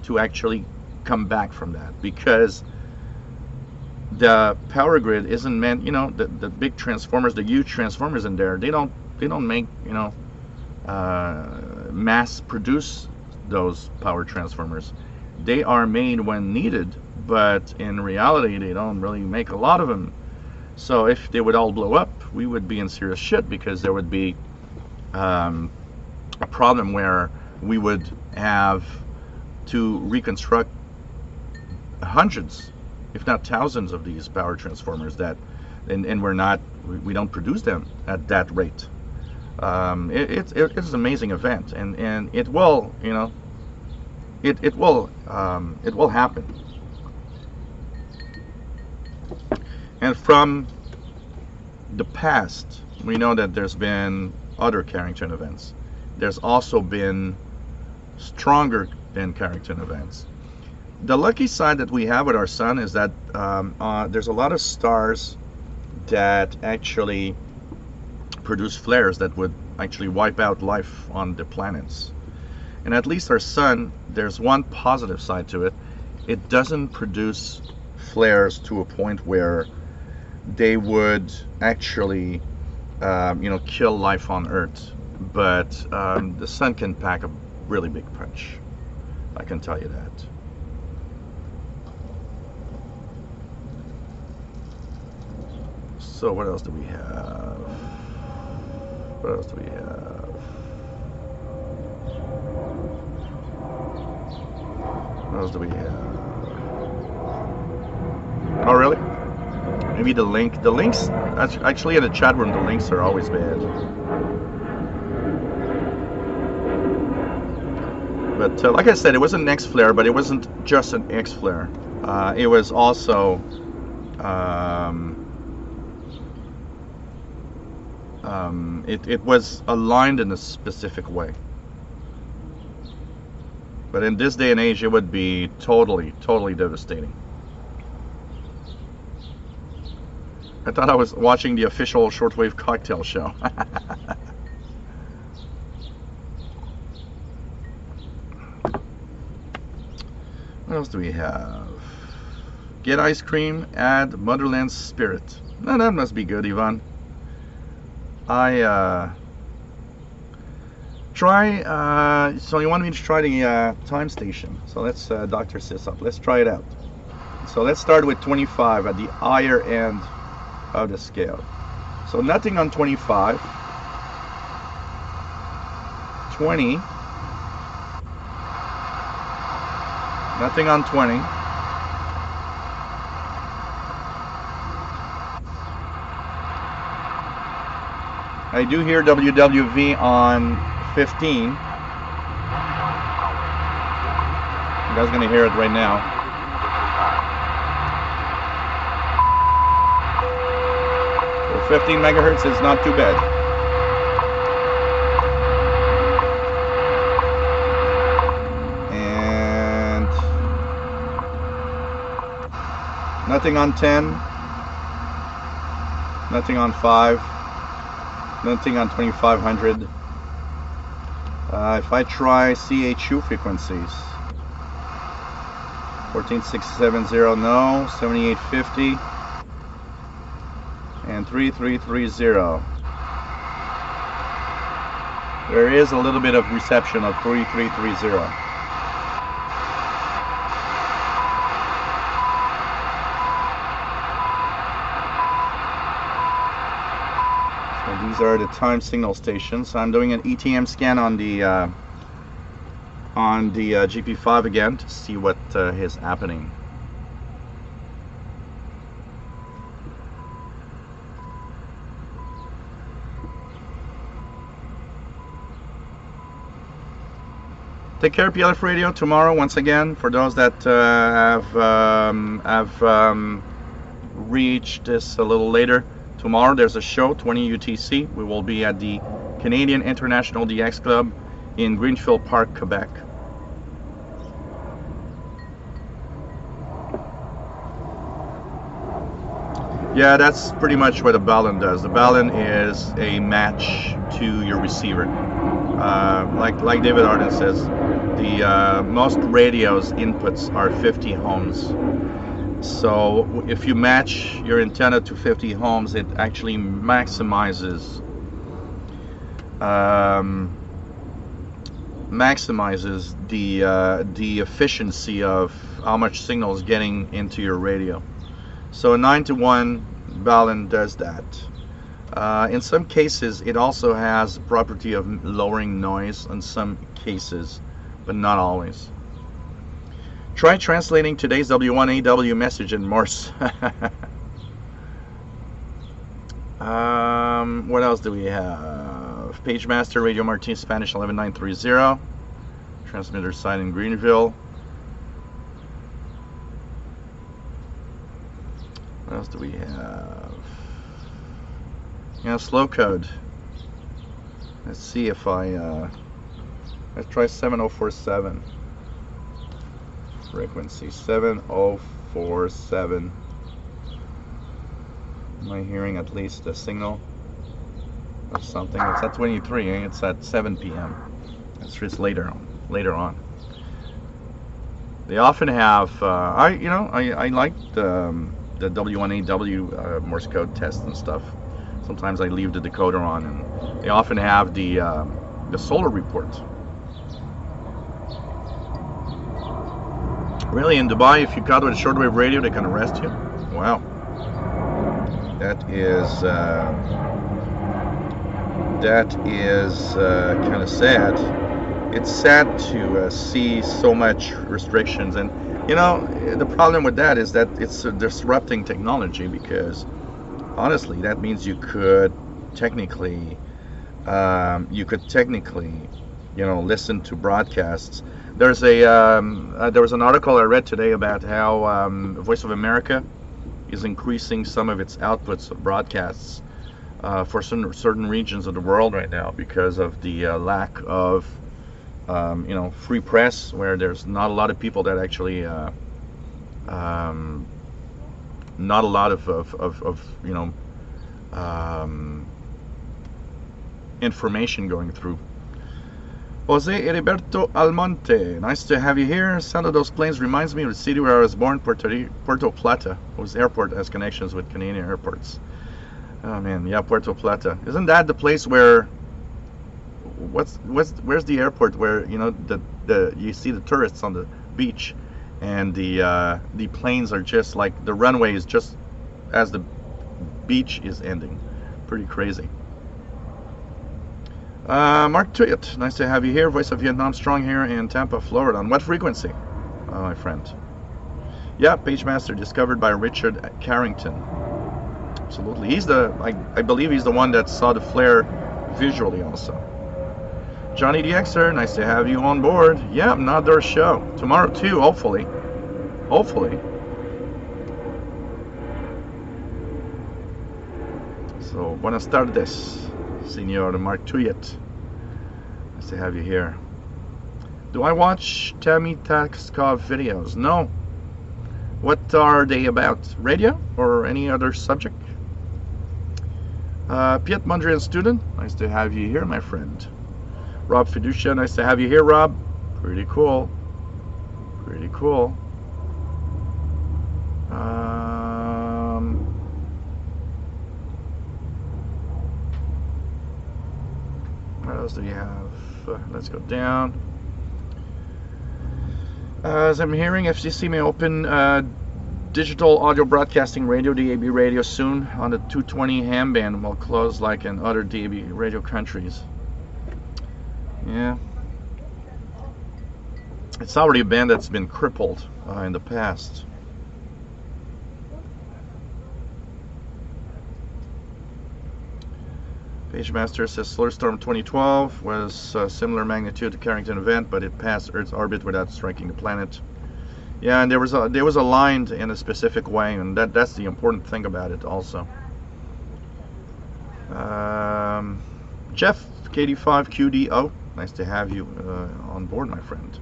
to actually come back from that, because the power grid isn't meant, you know, the big transformers, the huge transformers in there, they don't make, you know, mass produce those power transformers. They are made when needed, but in reality they don't really make a lot of them. So if they would all blow up, we would be in serious shit, because there would be a problem where we would have to reconstruct hundreds, if not thousands, of these power transformers that, and we don't produce them at that rate. It's an amazing event, and it will, you know, it will happen. And from the past, we know that there's been other Carrington events. There's also been stronger than Carrington events. The lucky side that we have with our sun is that there's a lot of stars that actually produce flares that would actually wipe out life on the planets. And at least our sun, there's one positive side to it. It doesn't produce flares to a point where they would actually you know, kill life on Earth. But the sun can pack a really big punch, I can tell you that. So what else do we have? What else do we have? What else do we have? Oh really? Maybe the links, actually in the chat room, the links are always bad. But like I said, it was an X flare, but it wasn't just an X flare. It was also it was aligned in a specific way. But in this day and age, it would be totally devastating. I thought I was watching the official Shortwave cocktail show. What else do we have? Get ice cream, add Motherland Spirit. No, that must be good, Ivan. So you want me to try the time station. So let's, Dr. Sisop, let's try it out. So let's start with 25 at the higher end of the scale. So nothing on 25. 20. Nothing on 20. I do hear WWV on 15. You guys are going to hear it right now. So 15 megahertz is not too bad. And nothing on 10. Nothing on 5. Nothing on 2500. If I try CHU frequencies, 14670, no. 7850 and 3330. There is a little bit of reception of 3330. These are the time signal stations. I'm doing an ETM scan on the on the GP5 again to see what is happening. Take care, PLF Radio. Tomorrow, once again, for those that have reached this a little later, tomorrow there's a show, 20 UTC. We will be at the Canadian International DX Club in Greenfield Park, Quebec. Yeah, that's pretty much what a balun does. The balun is a match to your receiver. Like David Arden says, the most radios inputs are 50 ohms. So if you match your antenna to 50 ohms, it actually maximizes the efficiency of how much signal is getting into your radio. So a 9-to-1 balun does that. In some cases, it also has the property of lowering noise in some cases, but not always. Try translating today's W1AW message in Morse. What else do we have? PageMaster, Radio Martin, Spanish 11930. Transmitter site in Greenville. What else do we have? Yeah, slow code. Let's see if let's try 7047. Frequency 7047. Am I hearing at least a signal of something? It's at 23. It's at 7 p.m. It's just later on. They often have. I like the W1AW Morse code test and stuff. Sometimes I leave the decoder on, and they often have the solar report. Really, in Dubai, if you got with a shortwave radio, they can arrest you. Wow, that is kind of sad. It's sad to see so much restrictions, and the problem with that is that it's a disrupting technology, because honestly, that means you could technically listen to broadcasts. There was an article I read today about how Voice of America is increasing some of its outputs of broadcasts for certain regions of the world right now, because of the lack of free press, where there's not a lot of people that actually not a lot of information going through. Jose Heriberto Almonte, nice to have you here. Sound of those planes reminds me of the city where I was born, Puerto Plata, whose airport has connections with Canadian airports. Oh man, yeah, Puerto Plata. Isn't that the place where? Where's the airport where you see the tourists on the beach, and the planes are just like the runway is just as the beach is ending. Pretty crazy. Mark Tuyet, nice to have you here. Voice of Vietnam Strong here in Tampa, Florida. On what frequency? Oh, my friend. Yeah, PageMaster discovered by Richard Carrington. Absolutely. He's I believe he's the one that saw the flare visually also. Johnny the Xer, nice to have you on board. Yeah, another show. Tomorrow too, hopefully. Hopefully. So, buenas tardes, Senor Mark Tuyet. Nice to have you here. Do I watch Tammy Taxkov videos? No. What are they about? Radio or any other subject? Piet Mondrian student, nice to have you here, my friend. Rob Fiducia, nice to have you here, Rob. Pretty cool. Pretty cool. What else do you have? Let's go down. As I'm hearing, FCC may open digital audio broadcasting radio, DAB radio, soon on the 220 ham band, will close like in other DAB radio countries. Yeah. It's already a band that's been crippled in the past. Pagemaster says Solar Storm 2012 was similar magnitude to Carrington event, but it passed Earth's orbit without striking the planet. Yeah, and there was aligned in a specific way, and that's the important thing about it also. Jeff KD5QDO, nice to have you on board, my friend.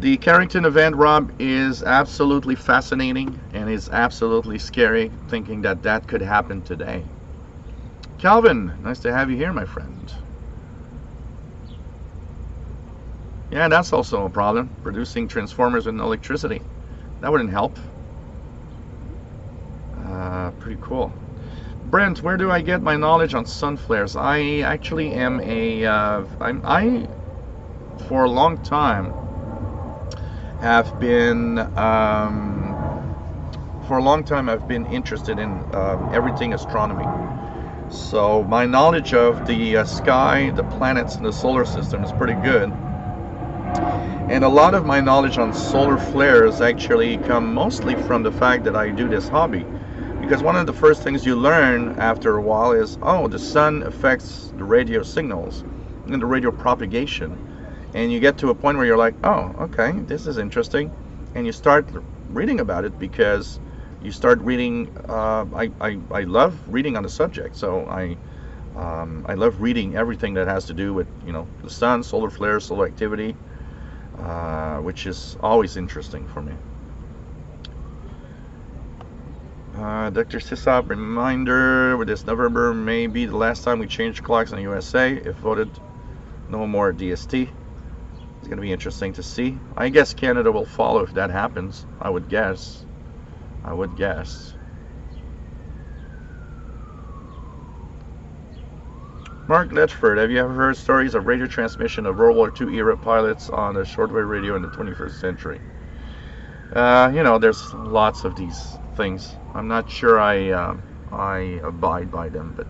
The Carrington event, Rob, is absolutely fascinating and is absolutely scary thinking that that could happen today. Calvin, nice to have you here, my friend. Yeah, that's also a problem, producing transformers with electricity. That wouldn't help. Pretty cool. Brent, where do I get my knowledge on sun flares? I actually am I for a long time have been interested in everything astronomy. So my knowledge of the sky, the planets, and the solar system is pretty good. And a lot of my knowledge on solar flares actually come mostly from the fact that I do this hobby. Because one of the first things you learn after a while is, oh, the sun affects the radio signals and the radio propagation. And you get to a point where you're like, oh, okay, this is interesting. And you start reading about it because you start reading. I love reading on the subject, so I love reading everything that has to do with, you know, the sun, solar flares, solar activity, which is always interesting for me. Dr. Sisop, reminder, with this November may be the last time we change clocks in the USA. If voted no more DST. It's going to be interesting to see. I guess Canada will follow if that happens. I would guess. Mark Letchford, have you ever heard stories of radio transmission of World War II era pilots on the shortwave radio in the 21st century? You know, there's lots of these things. I'm not sure I abide by them, but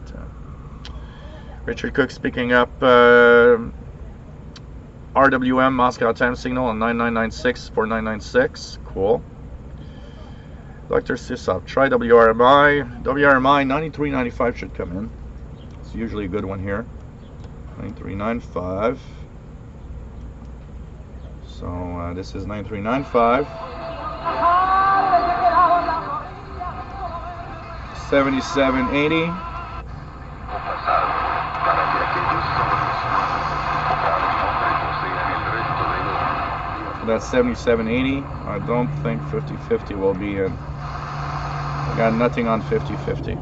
Richard Cook speaking up. RWM Moscow time signal on 9996 4996. Cool. Dr. Sisop, try WRMI. WRMI 9395 should come in. It's usually a good one here. 9395. So this is 9395. 7780. So that's 7780. I don't think 5050 will be in. I got nothing on 5050.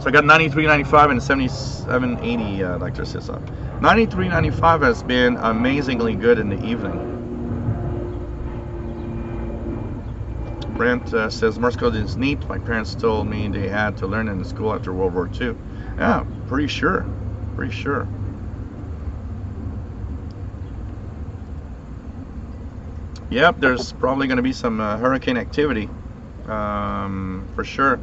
So I got 9395 and 7780, Dr. Sissa. 9395 has been amazingly good in the evening. Brent says Morse code is neat. My parents told me they had to learn it in school after World War II. Yeah, pretty sure. Pretty sure. Yep, there's probably going to be some hurricane activity, for sure.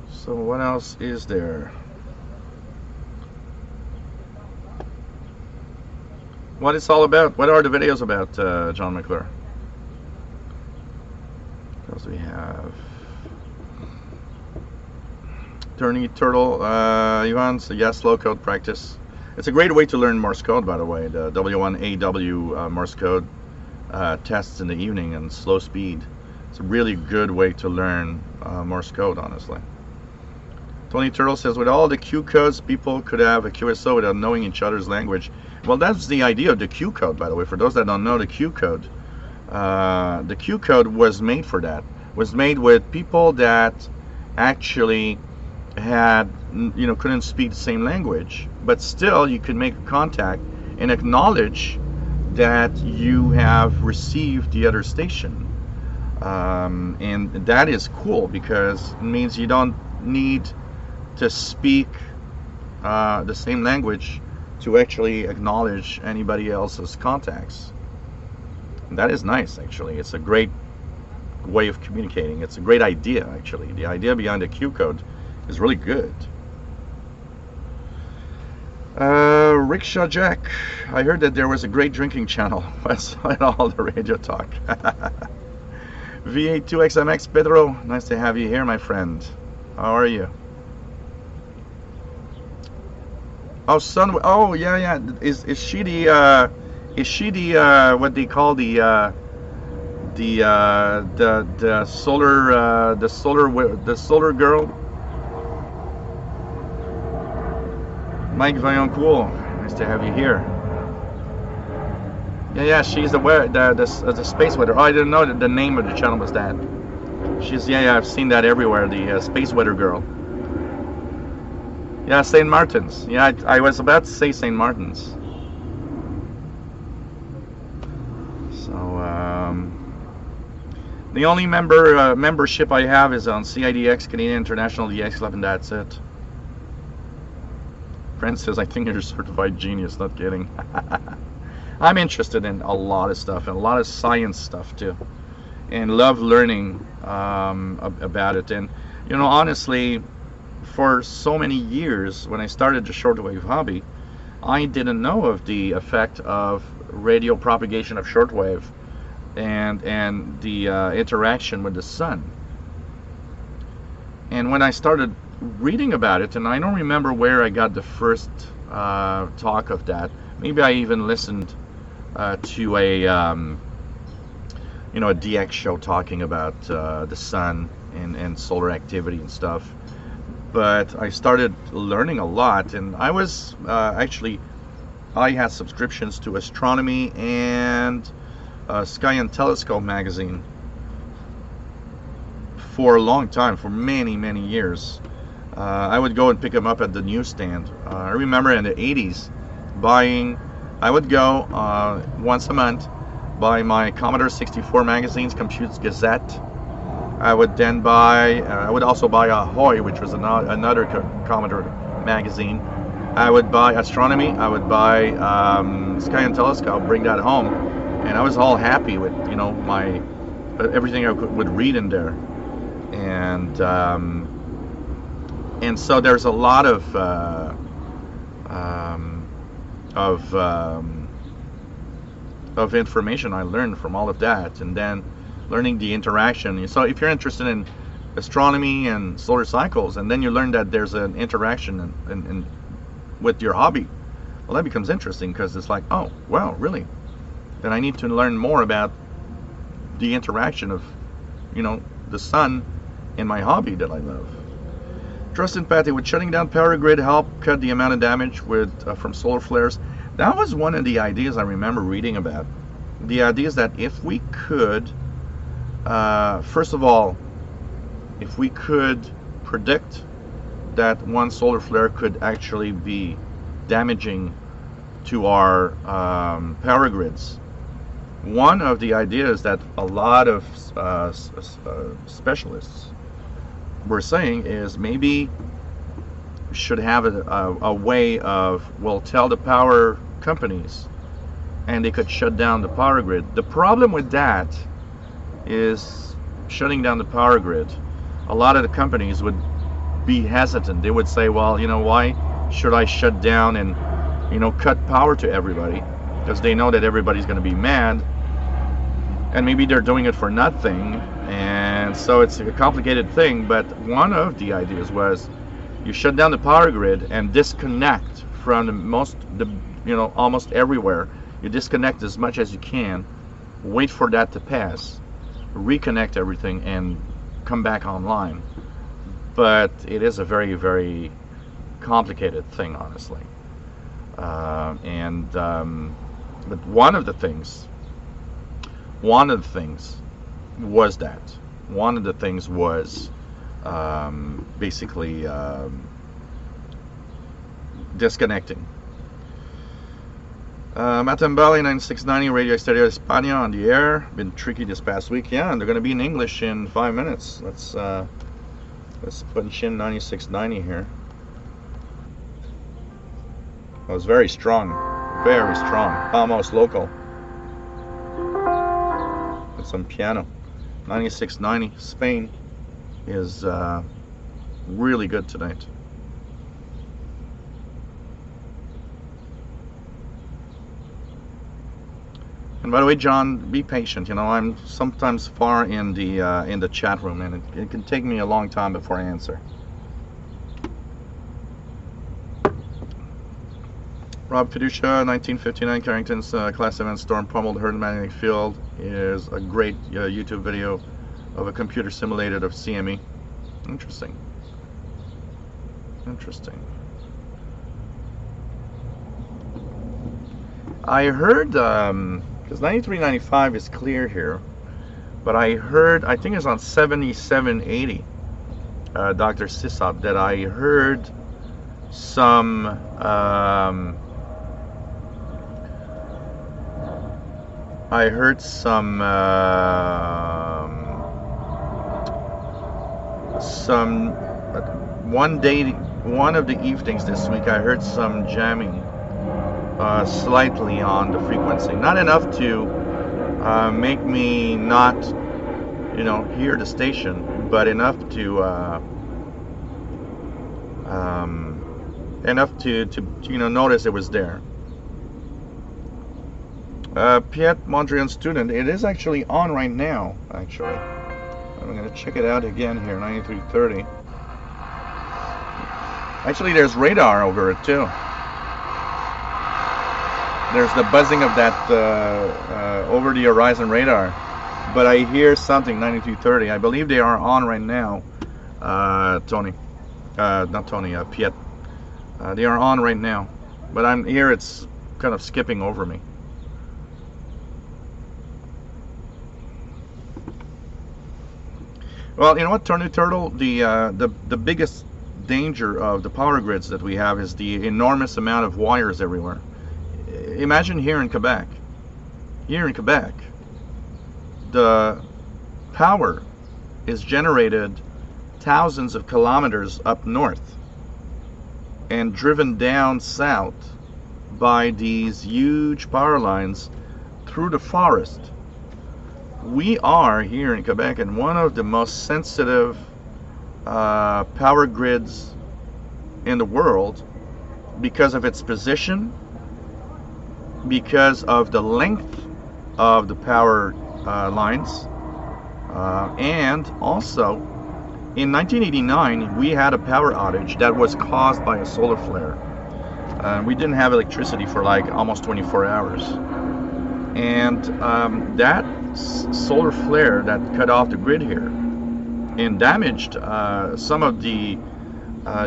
So what else is there? What it's all about? What are the videos about, John McClure? Because we have Turny Turtle, Ivan, so yes, slow code practice. It's a great way to learn Morse code, by the way. The W1AW Morse code tests in the evening and slow speed. It's a really good way to learn Morse code, honestly. Tony Turtle says, with all the Q codes, people could have a QSO without knowing each other's language. Well, that's the idea of the Q code, by the way. For those that don't know the Q code was made for that. Was made with people that actually had, you know, couldn't speak the same language, but still you could make a contact and acknowledge that you have received the other station. And that is cool because it means you don't need to speak the same language to actually acknowledge anybody else's contacts. And that is nice, actually. It's a great way of communicating. It's a great idea, actually. The idea behind the Q code is really good. Rickshaw Jack, I heard that there was a great drinking channel. I saw it all the radio talk. V82XMX Pedro, nice to have you here, my friend. How are you? Oh, Sun. Oh, yeah. Is she the what they call the solar girl? Mike Vaillancourt, nice to have you here. Yeah, she's the space weather. Oh, I didn't know that the name of the channel was that. She's yeah, I've seen that everywhere. The space weather girl. Yeah, St. Martin's. Yeah, I was about to say St. Martin's. So the only membership I have is on CIDX, Canadian International DX Club, and that's it. Friend says, I think you're a certified genius. Not kidding. I'm interested in a lot of stuff, and a lot of science stuff too, and love learning about it. And you know, honestly, for so many years, when I started the shortwave hobby, I didn't know of the effect of radio propagation of shortwave and the interaction with the sun. And when I started reading about it, and I don't remember where I got the first talk of that. Maybe I even listened to a a DX show talking about the sun and solar activity and stuff. But I started learning a lot, and I was I had subscriptions to Astronomy and Sky and Telescope magazine for a long time, for many years. I would go and pick them up at the newsstand. I remember in the 80s I would go once a month, buy my Commodore 64 magazines, Compute Gazette. I would then buy, I would also buy Ahoy, which was another Commodore magazine. I would buy Astronomy, I would buy Sky and Telescope, bring that home, and I was all happy with, my everything I would read in there. And so there's a lot of information I learned from all of that, and then learning the interaction. So if you're interested in astronomy and solar cycles, and then you learn that there's an interaction in with your hobby, well, that becomes interesting, because it's like, oh, well, really? Then I need to learn more about the interaction of, the sun in my hobby that I love. Trust and Patty, would shutting down power grid help cut the amount of damage from solar flares? That was one of the ideas I remember reading about. The idea is that if we could, first of all, if we could predict that one solar flare could actually be damaging to our power grids, one of the ideas that a lot of specialists were saying is maybe we should have a way of, tell the power companies, and they could shut down the power grid. The problem with that is shutting down the power grid. A lot of the companies would be hesitant. They would say, well, why should I shut down and, cut power to everybody? Because they know that everybody's going to be mad, and maybe they're doing it for nothing. And so it's a complicated thing. But one of the ideas was you shut down the power grid and disconnect from almost everywhere. You disconnect as much as you can, wait for that to pass, reconnect everything, and come back online. But it is a very, very complicated thing, honestly. But one of the things was that. One of the things was basically disconnecting. Matambali 9690 Radio Stereo España on the air. Been tricky this past week. Yeah, and they're going to be in English in 5 minutes. Let's punch in 9690 here. It was very strong, almost local. With some piano. 9690 Spain is really good tonight. And by the way, John, be patient. You know, I'm sometimes far in the chat room, and it can take me a long time before I answer. Rob Fiducia, 1959, Carrington's Class 7 storm pummeled Herd magnetic field is a great YouTube video of a computer simulated of CME. Interesting. Interesting. I heard, because 93.95 is clear here, but I heard, I think it's on 77.80, Dr. Sisop, that I heard some one of the evenings this week, I heard some jamming slightly on the frequency. Not enough to make me not, you know, hear the station, but enough to you know, notice it was there. Piet Mondrian student, it is actually on right now, actually. I'm going to check it out again here, 9330. Actually, there's radar over it too. There's the buzzing of that over the horizon radar. But I hear something, 9330. I believe they are on right now, Tony. Not Tony, Piet. They are on right now. But I'm here, it's kind of skipping over me. Well, you know what, Tony Turtle, the biggest danger of the power grids that we have is the enormous amount of wires everywhere. Imagine here in Quebec. Here in Quebec, the power is generated thousands of kilometers up north and driven down south by these huge power lines through the forest. We are here in Quebec in one of the most sensitive power grids in the world because of its position, because of the length of the power lines, and also in 1989 we had a power outage that was caused by a solar flare. We didn't have electricity for like almost 24 hours, and that solar flare that cut off the grid here and damaged some of the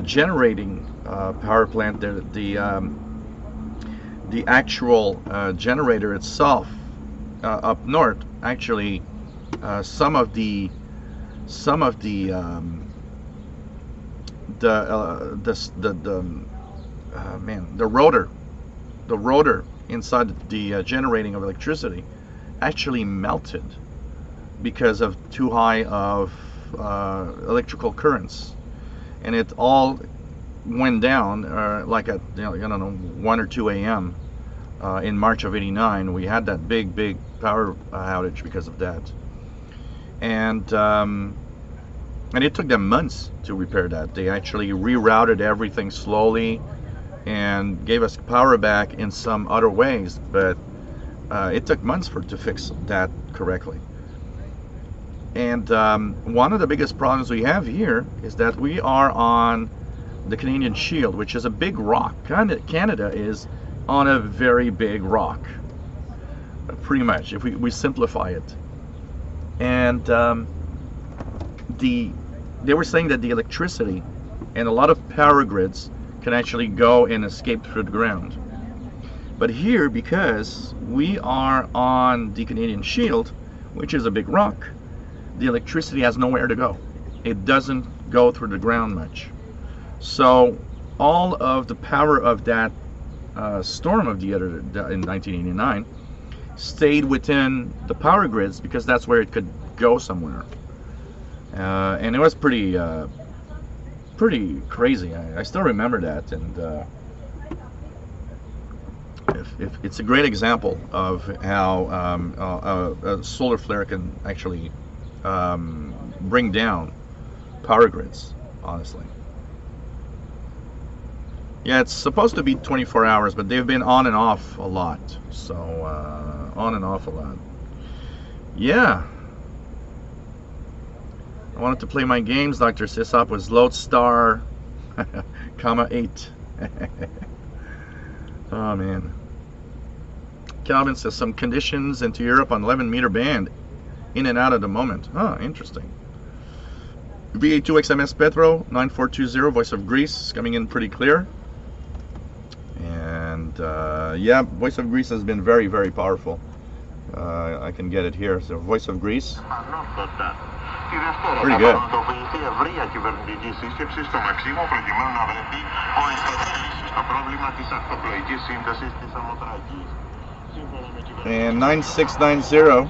generating power plant, the actual generator itself up north. Actually, some of the rotor inside the generating of electricity actually melted because of too high of electrical currents, and it all went down like at, you know, I don't know, 1 or 2 a.m. In March of '89. We had that big power outage because of that, and it took them months to repair that. They actually rerouted everything slowly and gave us power back in some other ways, but it took months to fix that correctly. And one of the biggest problems we have here is that we are on the Canadian Shield, which is a big rock. Canada is on a very big rock, pretty much, if we simplify it. And they were saying that the electricity and a lot of power grids can actually go and escape through the ground. But here, because we are on the Canadian Shield, which is a big rock, the electricity has nowhere to go. It doesn't go through the ground much. So all of the power of that storm of in 1989 stayed within the power grids because that's where it could go somewhere. And it was pretty crazy. I still remember that, and if it's a great example of how a solar flare can actually bring down power grids, honestly. Yeah, it's supposed to be 24 hours, but they've been on and off a lot. So, on and off a lot. Yeah. I wanted to play my games. Dr. Sisop was Lodestar, comma 8. Oh, man. Calvin says some conditions into Europe on 11-meter band. In and out at the moment. Oh, interesting. VA2XMS Petro, 9420, Voice of Greece, coming in pretty clear. And yeah, Voice of Greece has been very, very powerful. I can get it here. So Voice of Greece. Pretty good. And 9690.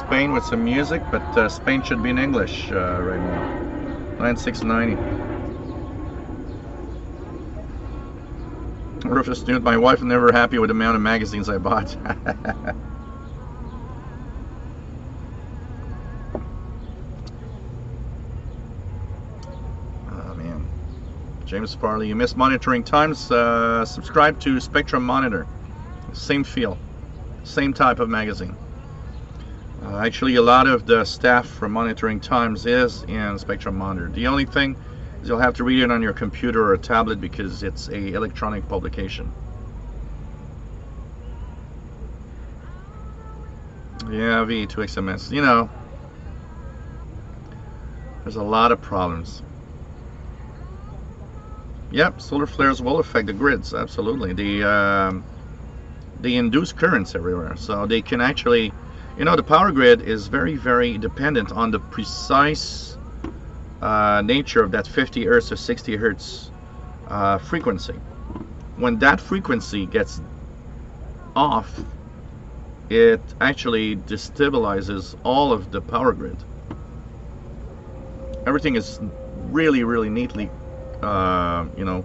Spain with some music, but Spain should be in English right now. 9690. Rufus Newt, my wife is never happy with the amount of magazines I bought. Oh man. James Farley, you missed monitoring times. Subscribe to Spectrum Monitor. Same feel. Same type of magazine. Actually, a lot of the staff from Monitoring Times is in Spectrum Monitor. The only thing is you'll have to read it on your computer or a tablet because it's a electronic publication. Yeah, VA2XMS. You know, there's a lot of problems. Yep, solar flares will affect the grids. Absolutely. They induce currents everywhere, so they can actually. You know, the power grid is very, very dependent on the precise nature of that 50 Hertz or 60 Hertz frequency. When that frequency gets off, it actually destabilizes all of the power grid. Everything is really, really neatly, you know,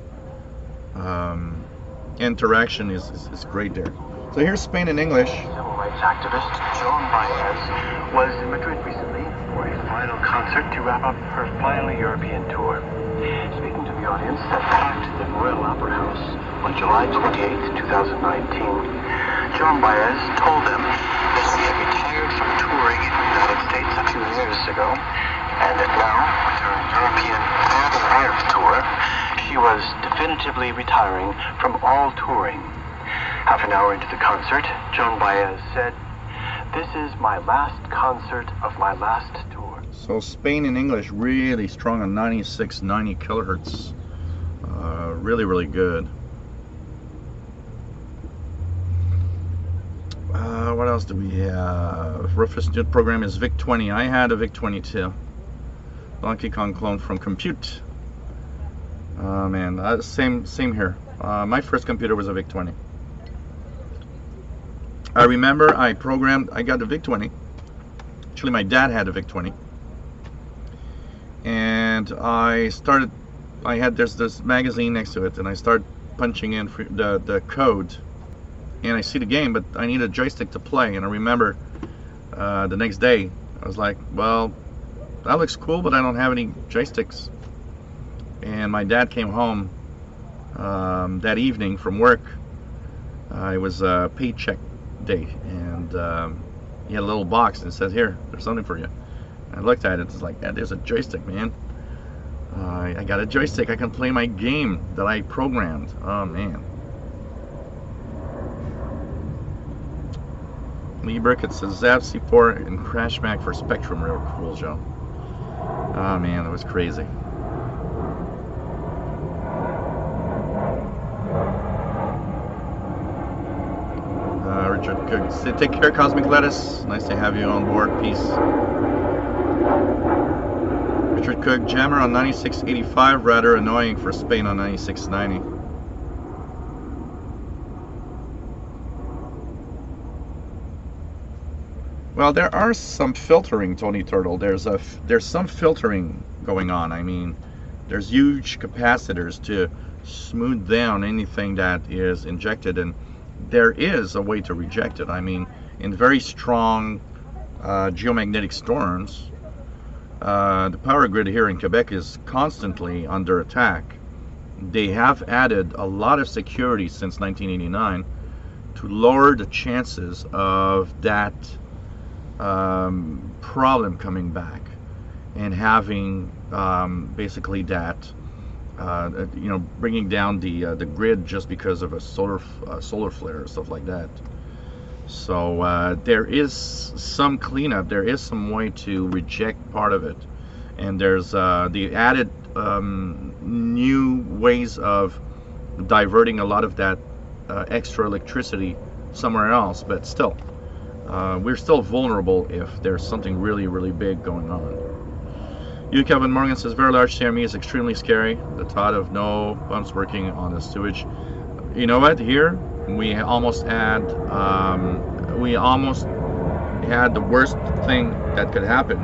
interaction is great there. So here's Spain in English. Civil rights activist Joan Baez was in Madrid recently for a final concert to wrap up her final European tour. Speaking to the audience that packed the Royal Opera House on July 28, 2019, Joan Baez told them that she had retired from touring in the United States a few years ago, and that now, with her European Golden Earth tour, she was definitively retiring from all touring. Half an hour into the concert, Joan Baez said, "This is my last concert of my last tour." So Spain in English, really strong on 96, 90 kilohertz. Really, really good. What else do we have? Rufus Newt program is VIC-20. I had a VIC-20 too. Donkey Kong clone from Compute. Oh man, same here. My first computer was a VIC-20. I remember I got the VIC-20. Actually, my dad had a VIC-20. And there's this magazine next to it, and I start punching in the code. And I see the game, but I need a joystick to play. And I remember the next day, I was like, well, that looks cool, but I don't have any joysticks. And my dad came home that evening from work. It was a paycheck day, and he had a little box and it says, "Here, there's something for you." I looked at it, it's like, yeah, there's a joystick, man. I got a joystick, I can play my game that I programmed. Oh man. Lee Burkett says Zav C4 and Crash Mac for Spectrum, real cool, Joe. Oh man, that was crazy. Richard Cook, take care, Cosmic Lettuce. Nice to have you on board. Peace. Richard Cook, jammer on 9685, rather annoying for Spain on 9690. Well, there are some filtering, Tony Turtle. There's some filtering going on. I mean, there's huge capacitors smooth down anything that is injected, and there is a way to reject it. I mean, in very strong geomagnetic storms, the power grid here in Quebec is constantly under attack. They have added a lot of security since 1989 to lower the chances of that problem coming back and having basically that bringing down the grid just because of a solar flare or stuff like that. So there is some cleanup. There is some way to reject part of it, and there's the added new ways of diverting a lot of that extra electricity somewhere else. But still, we're still vulnerable if there's something really, really big going on. You, Kevin Morgan, says very large CME is extremely scary. The thought of no pumps working on the sewage. You know what? Here we almost had the worst thing that could happen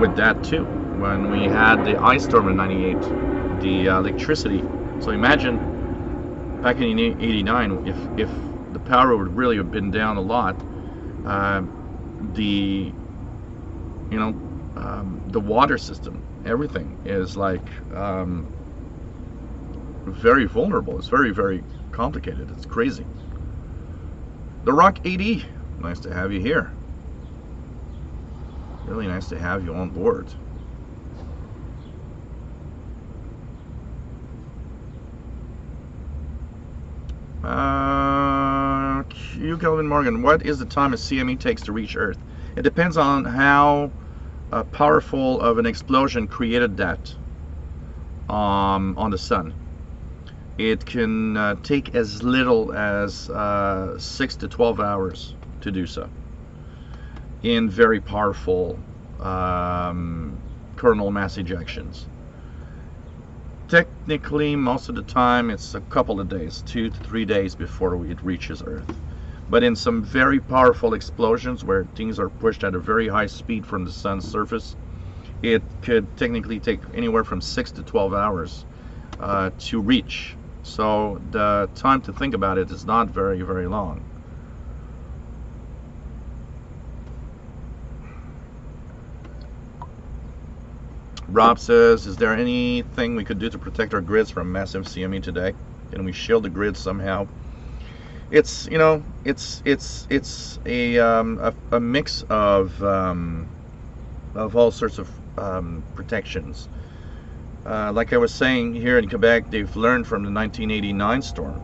with that too. When we had the ice storm in '98, the electricity. So imagine back in '89, if the power would really have been down a lot, the water system, everything is like very vulnerable. It's very, very complicated. It's crazy. The Rock 80, nice to have you here. Really nice to have you on board. Q Kelvin Morgan, what is the time a CME takes to reach Earth? It depends on how powerful of an explosion created that on the sun. It can take as little as 6 to 12 hours to do so in very powerful coronal mass ejections. Technically, most of the time it's a couple of days, 2 to 3 days before it reaches Earth. But in some very powerful explosions where things are pushed at a very high speed from the sun's surface, it could technically take anywhere from 6 to 12 hours to reach. So the time to think about it is not very, very long. Rob says, is there anything we could do to protect our grids from massive CME today? Can we shield the grid somehow? It's it's a mix of all sorts of protections. Like I was saying, here in Quebec, they've learned from the 1989 storm.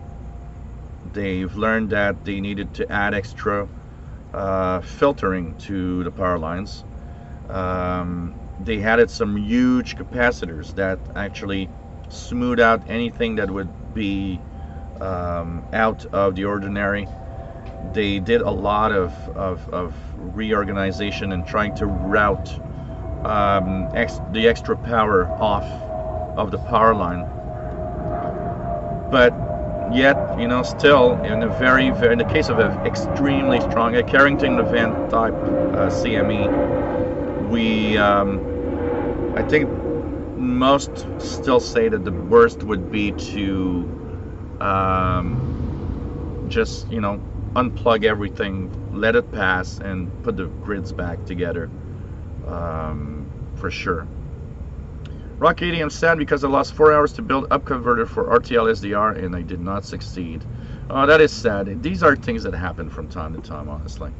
They've learned that they needed to add extra filtering to the power lines. They added some huge capacitors that actually smooth out anything that would be out of the ordinary. They did a lot of reorganization and trying to route the extra power off of the power line. But yet, still in the case of an extremely strong, a Carrington event type CME, we I think most still say that the worst would be to just unplug everything, let it pass, and put the grids back together, for sure. Rock 80, I'm sad because I lost 4 hours to build up converter for RTL SDR and I did not succeed. Oh, that is sad. These are things that happen from time to time, honestly.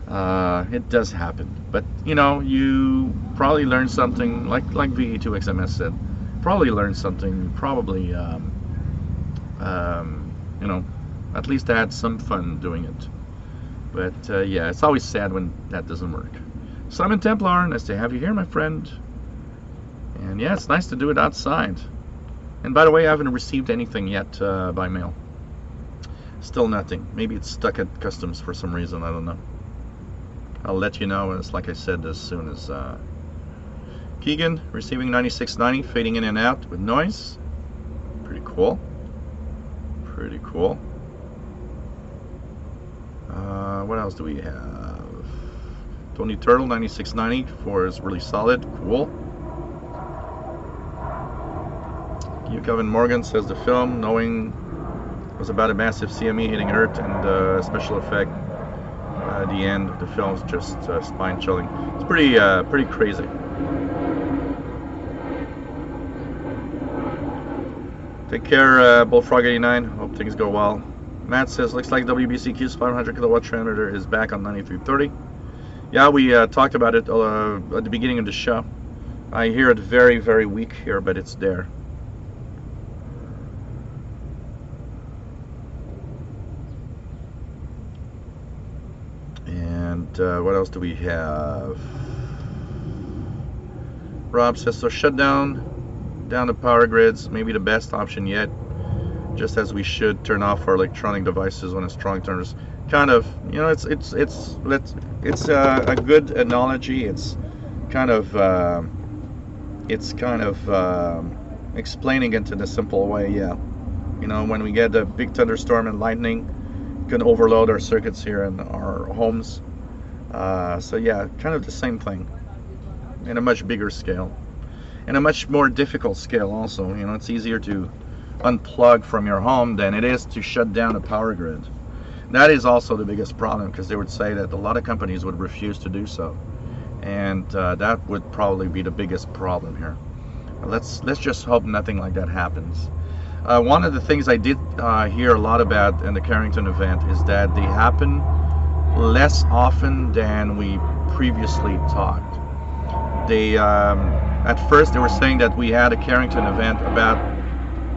It does happen, but you probably learned something, like VE2XMS said. Probably learned something. Probably at least I had some fun doing it. But yeah, it's always sad when that doesn't work. Simon Templar, nice to have you here, my friend. And yeah, it's nice to do it outside. And by the way, I haven't received anything yet by mail. Still nothing. Maybe it's stuck at customs for some reason. I don't know. I'll let you know, as like I said, as soon as Keegan receiving 9690, fading in and out with noise. Pretty cool. Pretty cool. What else do we have? Tony Turtle 9690 for is really solid. Cool. You, Kevin Morgan, says the film, knowing it was about a massive CME hitting Earth and special effect. The end of the film is just spine chilling. It's pretty crazy. Take care, Bullfrog89. Hope things go well. Matt says, looks like WBCQ's 500 kilowatt transmitter is back on 9330. Yeah, we talked about it at the beginning of the show. I hear it very, very weak here, but it's there. And what else do we have? Rob says, so shut down the power grids, maybe the best option yet, just as we should turn off our electronic devices when a strong turns. Kind of, you know, it's a good analogy. It's kind of explaining it in a simple way. Yeah, you know, when we get a big thunderstorm and lightning, it can overload our circuits here in our homes. So yeah, kind of the same thing in a much bigger scale. And a much more difficult scale also. You know, it's easier to unplug from your home than it is to shut down a power grid. That is also the biggest problem, because they would say that a lot of companies would refuse to do so, and that would probably be the biggest problem here. Let's just hope nothing like that happens. One of the things I did hear a lot about in the Carrington event is that they happen less often than we previously thought. They at first they were saying that we had a Carrington event about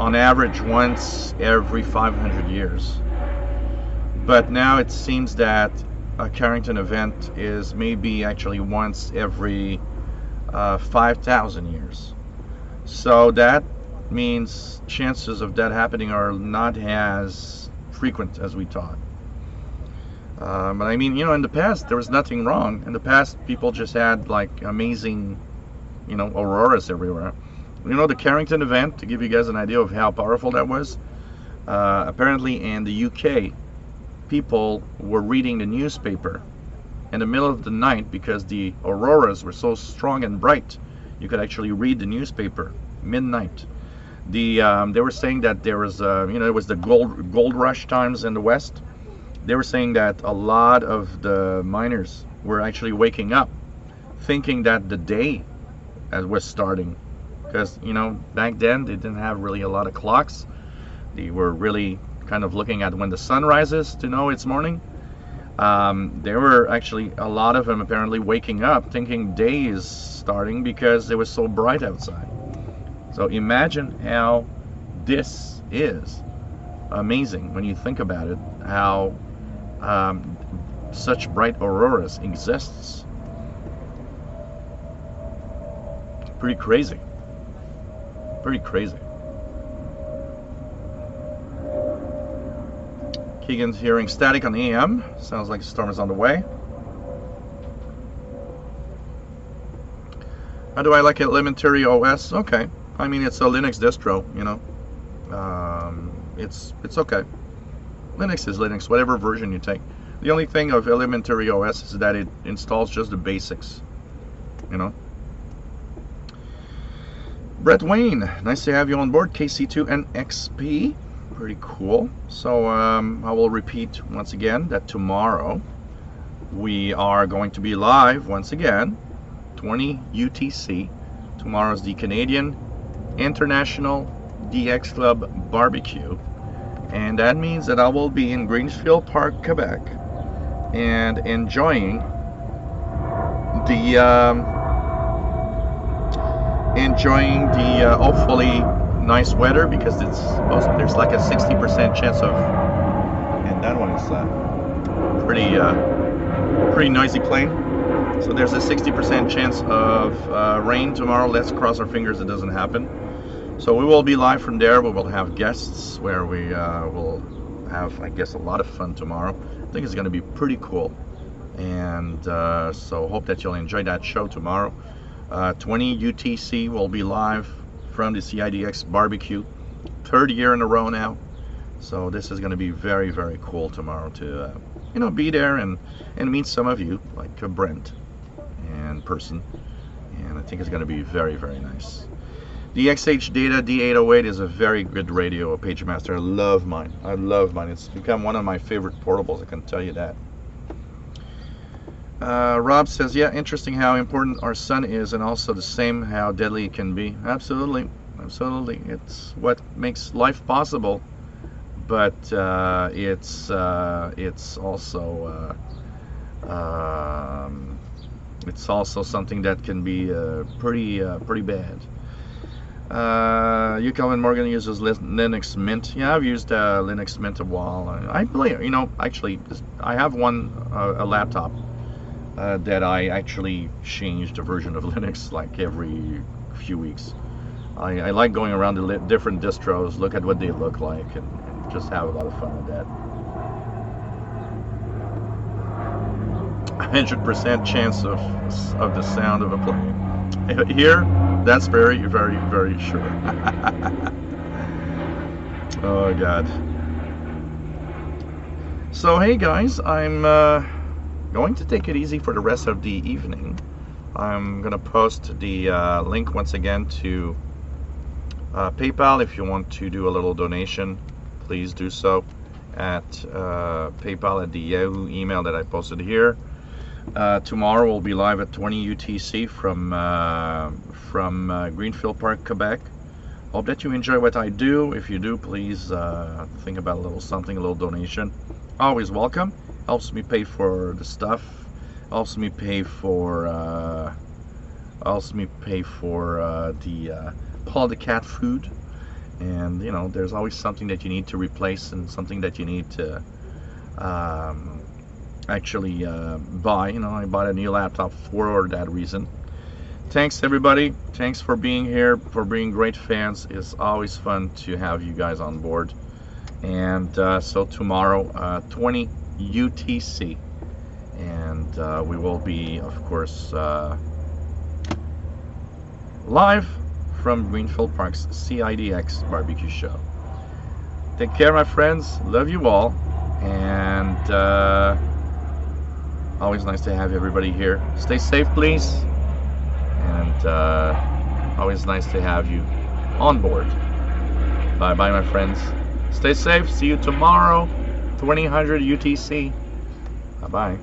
on average once every 500 years, but now it seems that a Carrington event is maybe actually once every 5,000 years. So that means chances of that happening are not as frequent as we thought. But I mean, you know, in the past there was nothing wrong. In the past, people just had like amazing, you know, auroras everywhere. You know, the Carrington event, to give you guys an idea of how powerful that was, apparently in the UK, people were reading the newspaper in the middle of the night because the auroras were so strong and bright. You could actually read the newspaper midnight. They were saying that there was, you know, it was the gold rush times in the West. They were saying that a lot of the miners were actually waking up thinking that the day was starting, because, you know, back then they didn't have really a lot of clocks. They were really kind of looking at when the sun rises to know it's morning. There were actually a lot of them apparently waking up thinking day is starting because it was so bright outside. So imagine how this is amazing when you think about it, how such bright auroras exists. Pretty crazy. Pretty crazy. Keegan's hearing static on AM. Sounds like a storm is on the way. How do I like Elementary OS? Okay. I mean, it's a Linux distro, you know. It's okay. Linux is Linux, whatever version you take. The only thing of Elementary OS is that it installs just the basics, you know. Brett Wayne, nice to have you on board. KC2 and XP, pretty cool. So I will repeat once again that tomorrow we are going to be live once again, 20 UTC. Tomorrow's the Canadian International DX Club Barbecue, and that means that I will be in Grangefield Park, Quebec, and enjoying the hopefully nice weather, because there's like a 60% chance of, and that one is pretty noisy plane. So there's a 60% chance of rain tomorrow. Let's cross our fingers it doesn't happen. So we will be live from there. We will have guests where we will have, I guess, a lot of fun tomorrow. I think it's going to be pretty cool. And so hope that you'll enjoy that show tomorrow. 20 UTC will be live from the CIDX barbecue. 3rd year in a row now. So this is going to be very, very cool tomorrow to, you know, be there and meet some of you, like Brent in person. And I think it's going to be very, very nice. The XH Data D808 is a very good radio, a PageMaster. I love mine. I love mine. It's become one of my favorite portables, I can tell you that. Rob says, yeah, interesting how important our sun is, and also the same how deadly it can be. Absolutely, absolutely. It's what makes life possible, but it's also something that can be pretty bad. You, Calvin Morgan, uses Linux Mint. Yeah, I've used Linux Mint a while. I believe, actually, I have a laptop that I actually changed a version of Linux like every few weeks. I like going around the different distros, look at what they look like, and just have a lot of fun with that. 100% chance of the sound of a plane. Here, that's very, very, very sure. Oh God. So hey guys, I'm going to take it easy for the rest of the evening. I'm gonna post the link once again to PayPal. If you want to do a little donation, please do so at PayPal at the Yahoo email that I posted here. Tomorrow we'll be live at 20 UTC from Greenfield Park, Quebec. Hope that you enjoy what I do. If you do, please think about a little something, a little donation. Always welcome. Helps me pay for the stuff. Helps me pay for the Paul the Cat food. And there's always something that you need to replace and something that you need to actually buy. I bought a new laptop for that reason. Thanks everybody. Thanks for being here, for being great fans. It's always fun to have you guys on board. And so tomorrow, 20 UTC, and we will be, of course, live from Greenfield Park's CIDX barbecue show. Take care, my friends. Love you all, and always nice to have everybody here. Stay safe, please, and always nice to have you on board. Bye bye, my friends. Stay safe. See you tomorrow, 2000 UTC. Bye bye.